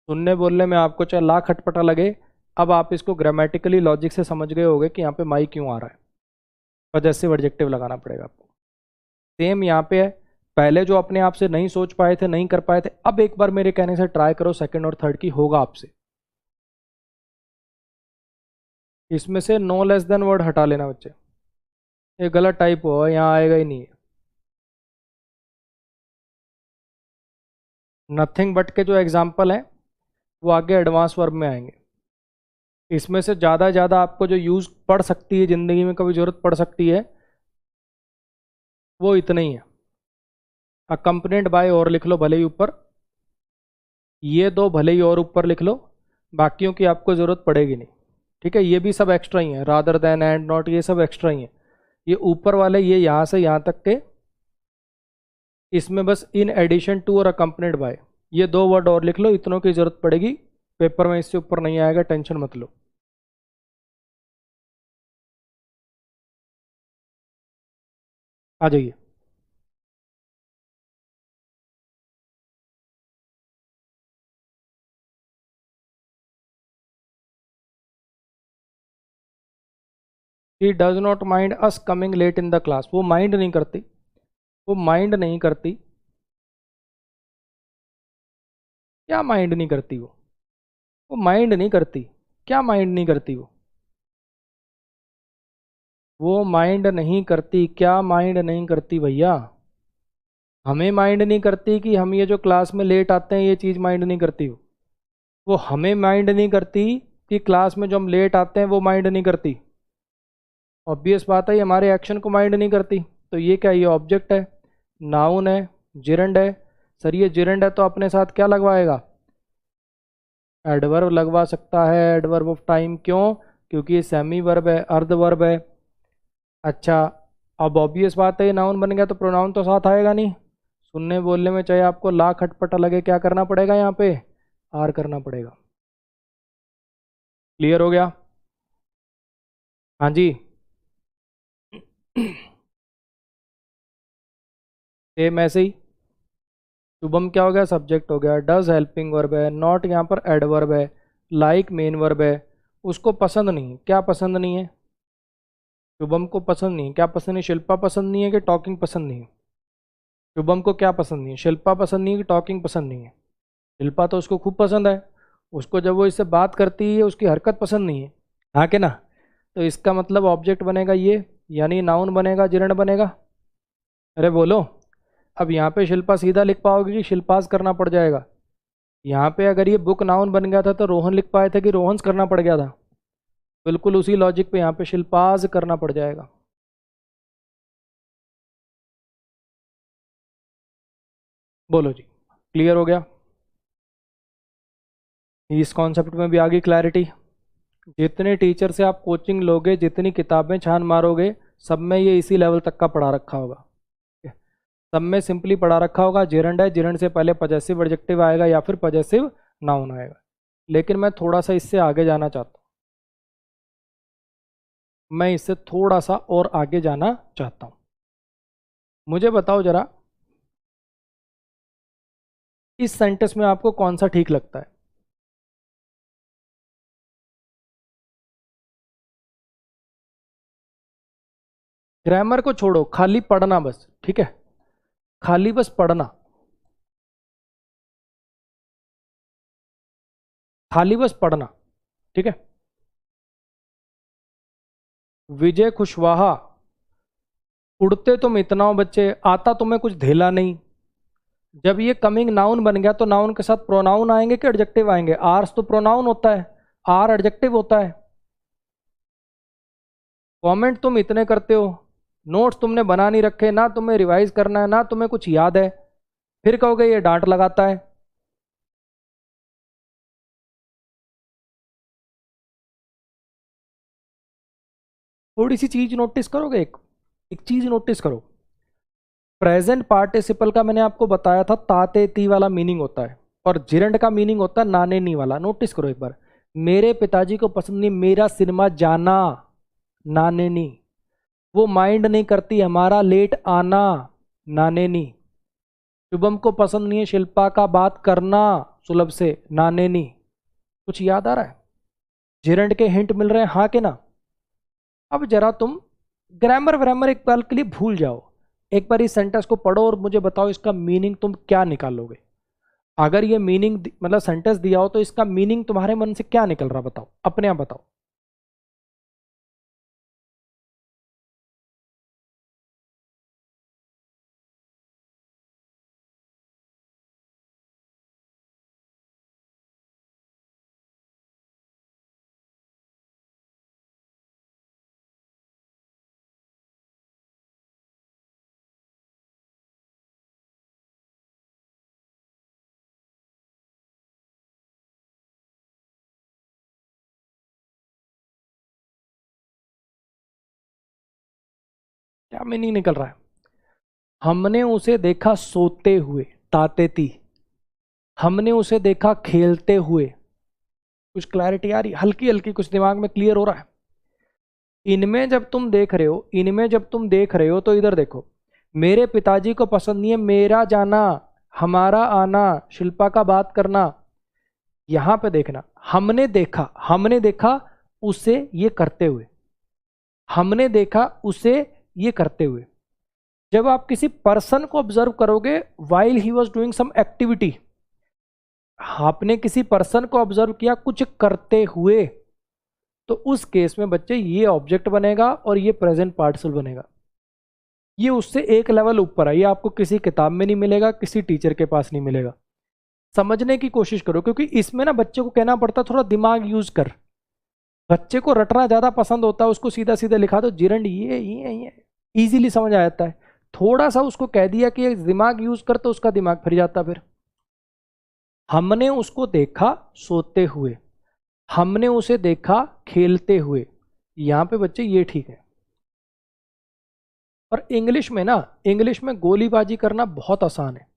सुनने बोलने में आपको चाहे लाख खटपटा लगे, अब आप इसको ग्रामेटिकली लॉजिक से समझ गए होगे कि यहाँ पे माई क्यों आ रहा है, पजेसिव एडजेक्टिव लगाना पड़ेगा आपको। सेम यहाँ पे है, पहले जो अपने आप से नहीं सोच पाए थे, नहीं कर पाए थे, अब एक बार मेरे कहने से ट्राई करो, सेकंड और थर्ड की होगा आपसे। इसमें से नो लेस देन वर्ड हटा लेना बच्चे, ये गलत टाइप हुआ है, यहाँ आएगा ही नहीं। नथिंग बट के जो एग्जाम्पल हैं वो आगे एडवांस वर्ब में आएंगे। इसमें से ज़्यादा ज़्यादा आपको जो यूज़ पड़ सकती है, ज़िंदगी में कभी ज़रूरत पड़ सकती है, वो इतना ही है। अकम्पनीड बाय और लिख लो भले ही ऊपर, ये दो भले ही और ऊपर लिख लो, बाकियों की आपको ज़रूरत पड़ेगी नहीं, ठीक है। ये भी सब एक्स्ट्रा ही है, रादर देन, एंड, नॉट, ये सब एक्स्ट्रा ही है। ये ऊपर वाले, ये यहाँ से यहाँ तक के, इसमें बस इन एडिशन टू और अकम्पनीड बाय, ये दो वर्ड और लिख लो, इतनों की ज़रूरत पड़ेगी पेपर में, इससे ऊपर नहीं आएगा, टेंशन मत लो। आ जाइए। He does not mind us coming late in the class, वो माइंड नहीं करती, वो माइंड नहीं करती। क्या माइंड नहीं करती? वो माइंड नहीं करती, क्या माइंड नहीं करती? वो माइंड नहीं करती, क्या माइंड नहीं करती भैया? हमें माइंड नहीं करती कि हम ये जो क्लास में लेट आते हैं, ये चीज़ माइंड नहीं करती वो हमें माइंड नहीं करती कि क्लास में जो हम लेट आते हैं वो माइंड नहीं करती। ऑब्वियस बात है, ये हमारे एक्शन को माइंड नहीं करती। तो ये क्या, ये ऑब्जेक्ट है, नाउन है, जिरंड है। सर ये जिरंड है तो अपने साथ क्या लगवाएगा? एडवर्ब लगवा सकता है, एडवर्ब ऑफ टाइम। क्यों? क्योंकि ये सेमी वर्ब है, अर्ध वर्ब है। अच्छा, अब ऑब्वियस बात है, ये नाउन बन गया तो प्रोनाउन तो साथ आएगा नहीं। सुनने बोलने में चाहे आपको लाख खटपटा लगे, क्या करना पड़ेगा यहाँ पे? आर करना पड़ेगा। क्लियर हो गया? हाँ जी। सेम ऐसे ही, शुभम क्या हो गया? सब्जेक्ट हो गया, डज हेल्पिंग वर्ब है, नॉट यहाँ पर एडवर्ब है, लाइक मेन वर्ब है। उसको पसंद नहीं, क्या पसंद नहीं है? शुभम को पसंद नहीं, क्या पसंद नहीं? शिल्पा पसंद नहीं है कि टॉकिंग पसंद नहीं है? शुभम को क्या पसंद नहीं है? शिल्पा पसंद नहीं है कि टॉकिंग पसंद नहीं है? शिल्पा तो उसको खूब पसंद है, उसको जब वो इससे बात करती है उसकी हरकत पसंद नहीं है, हाँ कि ना? तो इसका मतलब ऑब्जेक्ट बनेगा ये, यानी नाउन बनेगा, जिरंड बनेगा। अरे बोलो। अब यहाँ पे शिल्पा सीधा लिख पाओगे कि शिल्पास करना पड़ जाएगा? यहाँ पे अगर ये बुक नाउन बन गया था तो रोहन लिख पाए थे कि रोहन्स करना पड़ गया था? बिल्कुल उसी लॉजिक पे यहाँ पे शिल्पाज करना पड़ जाएगा। बोलो जी, क्लियर हो गया? इस कॉन्सेप्ट में भी आ गई क्लैरिटी। जितने टीचर से आप कोचिंग लोगे, जितनी किताबें छान मारोगे, सब में ये इसी लेवल तक का पढ़ा रखा होगा। सब में सिंपली पढ़ा रखा होगा, जिरंड है, जिरंड से पहले पजेसिव एडजेक्टिव आएगा या फिर पजेसिव नाउन आएगा। लेकिन मैं थोड़ा सा इससे आगे जाना चाहता हूँ, मैं इससे थोड़ा सा और आगे जाना चाहता हूँ। मुझे बताओ जरा, इस सेंटेंस में आपको कौन सा ठीक लगता है? ग्रामर को छोड़ो, खाली पढ़ना बस, ठीक है? खाली बस पढ़ना। खाली बस पढ़ना, ठीक है। विजय कुशवाहा, उड़ते तुम इतना हो बच्चे, आता तुम्हें कुछ धेला नहीं। जब ये कमिंग नाउन बन गया तो नाउन के साथ प्रोनाउन आएंगे कि एडजेक्टिव आएंगे? आर्स तो प्रोनाउन होता है, आर एडजेक्टिव होता है। कमेंट तुम इतने करते हो, नोट्स तुमने बना नहीं रखे, ना तुम्हें रिवाइज करना है, ना तुम्हें कुछ याद है, फिर कहोगे ये डांट लगाता है। थोड़ी सी चीज नोटिस करोगे, एक चीज नोटिस करो। प्रेजेंट पार्टिसिपल का मैंने आपको बताया था ताते ती वाला मीनिंग होता है, और जिरंड का मीनिंग होता है नाने नी वाला। नोटिस करो एक बार, मेरे पिताजी को पसंद नहीं मेरा सिनेमा जाना, नाने नी। वो माइंड नहीं करती हमारा लेट आना, नाने नी। शुभम को पसंद नहीं है शिल्पा का बात करना सुलभ से, नाने नी। कुछ याद आ रहा है? जिरंड के हिंट मिल रहे हैं हाँ के ना? अब जरा तुम ग्रामर व्रामर एक पल के लिए भूल जाओ, एक बार इस सेंटेंस को पढ़ो और मुझे बताओ इसका मीनिंग तुम क्या निकालोगे। अगर ये मीनिंग मतलब सेंटेंस दिया हो तो इसका मीनिंग तुम्हारे मन से क्या निकल रहा, बताओ अपने आप बताओ। क्या मीनिंग निकल रहा है? हमने उसे देखा सोते हुए, तातेती। हमने उसे देखा खेलते हुए। कुछ क्लैरिटी आ रही? हल्की हल्की कुछ दिमाग में क्लियर हो रहा है? इनमें जब तुम देख रहे हो, इनमें जब तुम देख रहे हो तो इधर देखो, मेरे पिताजी को पसंद नहीं है मेरा जाना, हमारा आना, शिल्पा का बात करना। यहां पे देखना, हमने देखा उसे ये करते हुए, हमने देखा उसे ये करते हुए। जब आप किसी पर्सन को ऑब्जर्व करोगे while he was doing some activity, आपने किसी पर्सन को ऑब्जर्व किया कुछ करते हुए, तो उस केस में बच्चे ये ऑब्जेक्ट बनेगा और ये प्रेजेंट पार्टिसिपल बनेगा। ये उससे एक लेवल ऊपर है, ये आपको किसी किताब में नहीं मिलेगा, किसी टीचर के पास नहीं मिलेगा। समझने की कोशिश करो, क्योंकि इसमें ना बच्चे को कहना पड़ता थोड़ा दिमाग यूज कर। बच्चे को रटना ज्यादा पसंद होता है, उसको सीधा सीधा लिखा दो जिरंड ये इजीली समझ आ जाता है। थोड़ा सा उसको कह दिया कि दिमाग यूज कर तो उसका दिमाग फिर जाता। फिर हमने उसको देखा सोते हुए, हमने उसे देखा खेलते हुए, यहां पे बच्चे ये ठीक है। और इंग्लिश में ना, इंग्लिश में गोलीबाजी करना बहुत आसान है।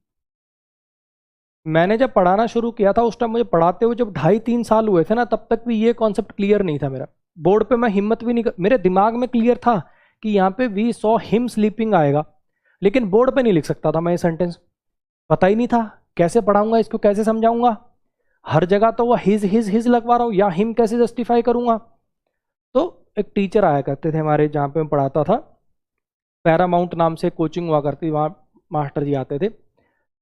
मैंने जब पढ़ाना शुरू किया था उस टाइम मुझे पढ़ाते हुए जब 2.5-3 साल हुए थे ना, तब तक भी ये कॉन्सेप्ट क्लियर नहीं था मेरा। बोर्ड पे मैं हिम्मत भी नहीं मेरे दिमाग में क्लियर था कि यहाँ पे वी सॉ हिम स्लीपिंग आएगा, लेकिन बोर्ड पे नहीं लिख सकता था मैं ये सेंटेंस। पता ही नहीं था कैसे पढ़ाऊंगा इसको, कैसे समझाऊंगा। हर जगह तो वह हिज लगवा रहा हूँ, या हिम कैसे जस्टिफाई करूंगा। तो एक टीचर आया करते थे हमारे जहाँ पे मैं पढ़ाता था, पैरामाउंट नाम से कोचिंग हुआ करती, वहाँ मास्टर जी आते थे,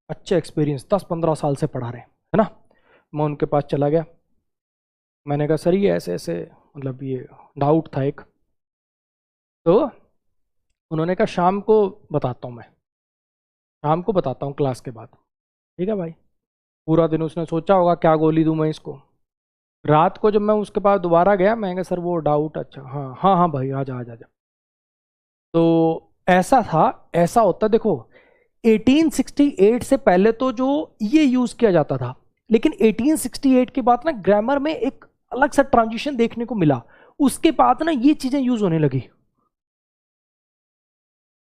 अच्छे एक्सपीरियंस, 10-15 साल से पढ़ा रहे है ना। मैं उनके पास चला गया, मैंने कहा सर ये ऐसे ऐसे मतलब ये डाउट था एक। तो उन्होंने कहा शाम को बताता हूँ, मैं शाम को बताता हूँ क्लास के बाद। ठीक है भाई। पूरा दिन उसने सोचा होगा क्या गोली दूँ मैं इसको। रात को जब मैं उसके पास दोबारा गया, मैं कहा सर वो डाउट, अच्छा हाँ हाँ हाँ भाई आ जा आ जा। तो ऐसा था, ऐसा होता देखो 1868 से पहले तो जो ये यूज किया जाता था, लेकिन 1868 के बाद ना ग्रामर में एक अलग सा ट्रांजिशन देखने को मिला। उसके बाद ना ये चीजें यूज होने लगी।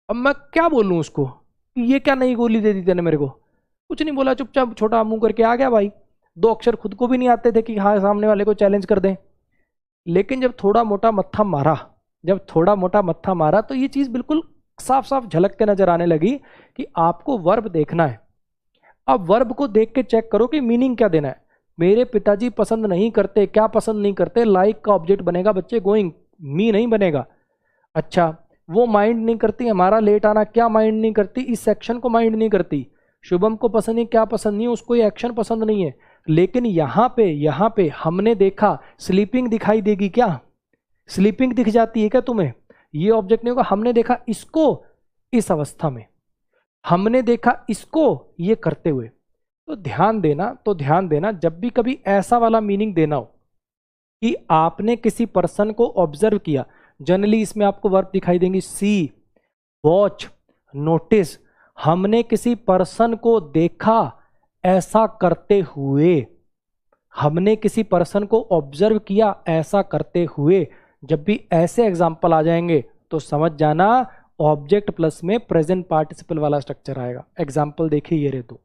अब मैं क्या बोलूं उसको कि ये क्या नई गोली दे दी तेने मेरे को। कुछ नहीं बोला, चुपचाप छोटा मुंह करके आ गया भाई। 2 अक्षर खुद को भी नहीं आते थे कि हाँ सामने वाले को चैलेंज कर दें। लेकिन जब थोड़ा मोटा मत्था मारा, जब थोड़ा मोटा मत्था मारा तो ये चीज बिल्कुल साफ साफ झलक के नजर आने लगी कि आपको वर्ब देखना है। अब वर्ब को देख के चेक करो कि मीनिंग क्या देना है। मेरे पिताजी पसंद नहीं करते, क्या पसंद नहीं करते, लाइक का ऑब्जेक्ट बनेगा बच्चे, गोइंग, मी नहीं बनेगा। अच्छा, वो माइंड नहीं करती हमारा लेट आना, क्या माइंड नहीं करती, इस सेक्शन को माइंड नहीं करती। शुभम को पसंद नहीं, क्या पसंद नहीं, उसको ये एक्शन पसंद नहीं है। लेकिन यहाँ पे हमने देखा, स्लीपिंग दिखाई देगी क्या? स्लीपिंग दिख जाती है क्या तुम्हें? ये ऑब्जेक्ट नहीं होगा। हमने देखा इसको इस अवस्था में, हमने देखा इसको ये करते हुए। तो ध्यान देना जब भी कभी ऐसा वाला मीनिंग देना हो कि आपने किसी पर्सन को ऑब्जर्व किया, जनरली इसमें आपको वर्ब दिखाई देंगी सी, वॉच, नोटिस। हमने किसी पर्सन को देखा ऐसा करते हुए, हमने किसी पर्सन को ऑब्जर्व किया ऐसा करते हुए, जब भी ऐसे एग्जाम्पल आ जाएंगे तो समझ जाना ऑब्जेक्ट प्लस में प्रेजेंट पार्टिसिपल वाला स्ट्रक्चर आएगा। एग्जाम्पल देखिए ये रहे दो।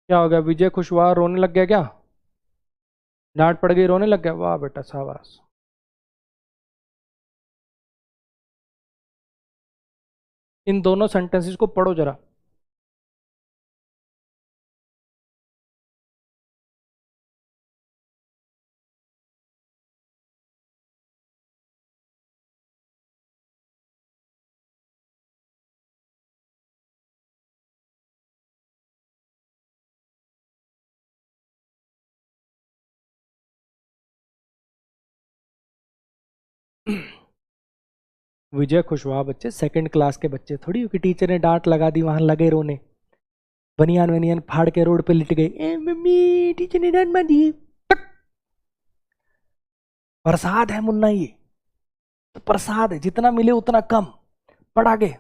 क्या हो गया? विजय खुशवाहा रोने लग गया क्या? डांट पड़ गई रोने लग गया? वाह बेटा शाबाश। इन दोनों सेंटेंसेस को पढ़ो जरा। विजय खुशवाहा बच्चे सेकंड क्लास के बच्चे थोड़ी, कि टीचर ने डांट लगा दी वहां लगे रोने, बनियान वनियान फाड़ के रोड पे लिट गए, ए मम्मी टीचर ने डांट मार दी। प्रसाद है मुन्ना, ये तो प्रसाद है, जितना मिले उतना कम। पढ़ आगे।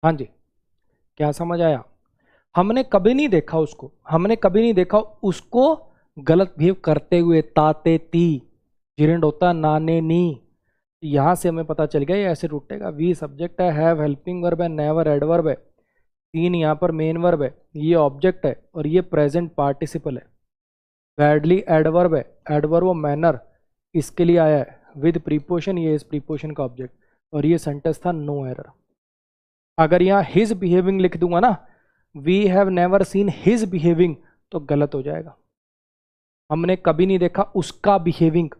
हाँ जी, क्या समझ आया? हमने कभी नहीं देखा उसको, हमने कभी नहीं देखा उसको गलत बिहेव करते हुए। ताते ती जिरेंड होता नाने नी। यहां से हमें पता चल गया ये ऐसे टूटेगा। वी सब्जेक्ट है, हैव हेल्पिंग वर्ब है, नेवर एडवर्ब है, तीन यहाँ पर मेन वर्ब है, ये ऑब्जेक्ट है और ये प्रेजेंट पार्टिसिपल है। बैडली एडवर्ब है, एडवर्ब वो मैनर इसके लिए आया है विद प्रीपोजिशन, ये इस प्रीपोजिशन का ऑब्जेक्ट, और ये सेंटेंस था नो एरर। अगर यहाँ हिज बिहेविंग लिख दूंगा ना, we have never seen his behaving, तो गलत हो जाएगा। हमने कभी नहीं देखा उसका बिहेविंग,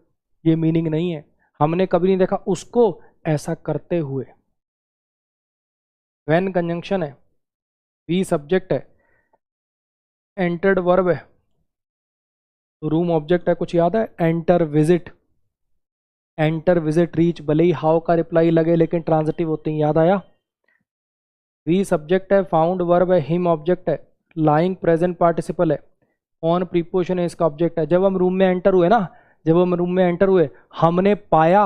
ये मीनिंग नहीं है। हमने कभी नहीं देखा उसको ऐसा करते हुए। व्हेन कंजंक्शन है, वी सब्जेक्ट है, एंटर्ड वर्ब है, रूम ऑब्जेक्ट है। कुछ याद है? Enter visit, enter visit reach, भले ही हाउ का रिप्लाई लगे लेकिन ट्रांजिटिव होते हैं। याद आया? वी सब्जेक्ट है, फाउंड वर्ब है, हिम ऑब्जेक्ट है, लाइंग प्रेजेंट पार्टिसिपल है, ऑन प्रीपोजिशन है इसका ऑब्जेक्ट है। जब हम रूम में एंटर हुए ना, जब हम रूम में एंटर हुए, हमने पाया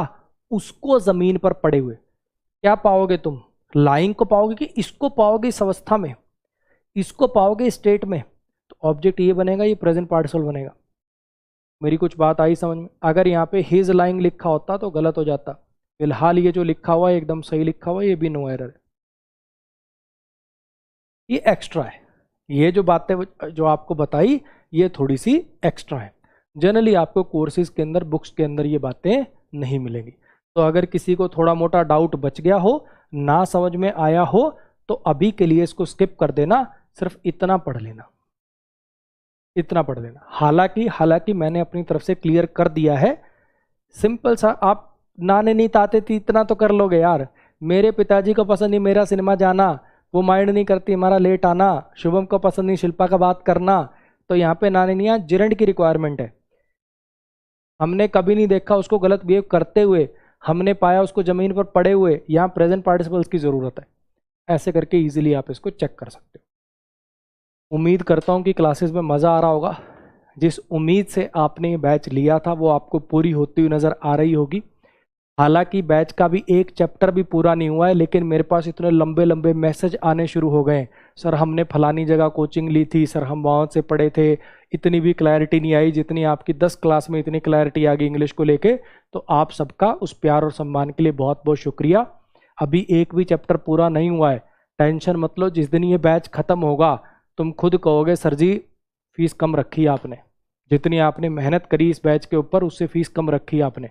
उसको जमीन पर पड़े हुए। क्या पाओगे तुम? लाइंग को पाओगे कि इसको पाओगे इस अवस्था में, इसको पाओगे स्टेट में, तो ऑब्जेक्ट ये बनेगा, ये प्रेजेंट पार्टिसिपल बनेगा। मेरी कुछ बात आई समझ में? अगर यहाँ पे हिज लाइंग लिखा होता तो गलत हो जाता। फिलहाल ये जो लिखा हुआ है एकदम सही लिखा हुआ है, ये भी नो एरर है। ये एक्स्ट्रा है, ये जो बातें जो आपको बताई ये थोड़ी सी एक्स्ट्रा है। जनरली आपको कोर्सेज के अंदर, बुक्स के अंदर ये बातें नहीं मिलेंगी। तो अगर किसी को थोड़ा मोटा डाउट बच गया हो, ना समझ में आया हो, तो अभी के लिए इसको स्किप कर देना, सिर्फ इतना पढ़ लेना, इतना पढ़ लेना। हालांकि मैंने अपनी तरफ से क्लियर कर दिया है। सिंपल सा, आप नाने नहीं ताते थी इतना तो कर लोगे यार। मेरे पिताजी को पसंद नहीं मेरा सिनेमा जाना, वो माइंड नहीं करती हमारा लेट आना। शुभम को पसंद नहीं शिल्पा का बात करना। तो यहाँ पे नाने नहीं, जिरंड की रिक्वायरमेंट है। हमने कभी नहीं देखा उसको गलत बिहेव करते हुए, हमने पाया उसको जमीन पर पड़े हुए, यहाँ प्रेजेंट पार्टिसिपल्स की जरूरत है। ऐसे करके इजीली आप इसको चेक कर सकते हो। उम्मीद करता हूँ कि क्लासेस में मज़ा आ रहा होगा। जिस उम्मीद से आपने ये बैच लिया था वो आपको पूरी होती हुई नज़र आ रही होगी। हालांकि बैच का भी एक चैप्टर भी पूरा नहीं हुआ है, लेकिन मेरे पास इतने लंबे लंबे मैसेज आने शुरू हो गए, सर हमने फलानी जगह कोचिंग ली थी, सर हम वहाँ से पढ़े थे, इतनी भी क्लैरिटी नहीं आई जितनी आपकी 10 क्लास में इतनी क्लैरिटी आ गई इंग्लिश को लेके। तो आप सबका उस प्यार और सम्मान के लिए बहुत बहुत शुक्रिया। अभी एक भी चैप्टर पूरा नहीं हुआ है, टेंशन मत लो, जिस दिन ये बैच खत्म होगा तुम खुद कहोगे सर जी फीस कम रखी है आपने, जितनी आपने मेहनत करी इस बैच के ऊपर उससे फीस कम रखी है आपने।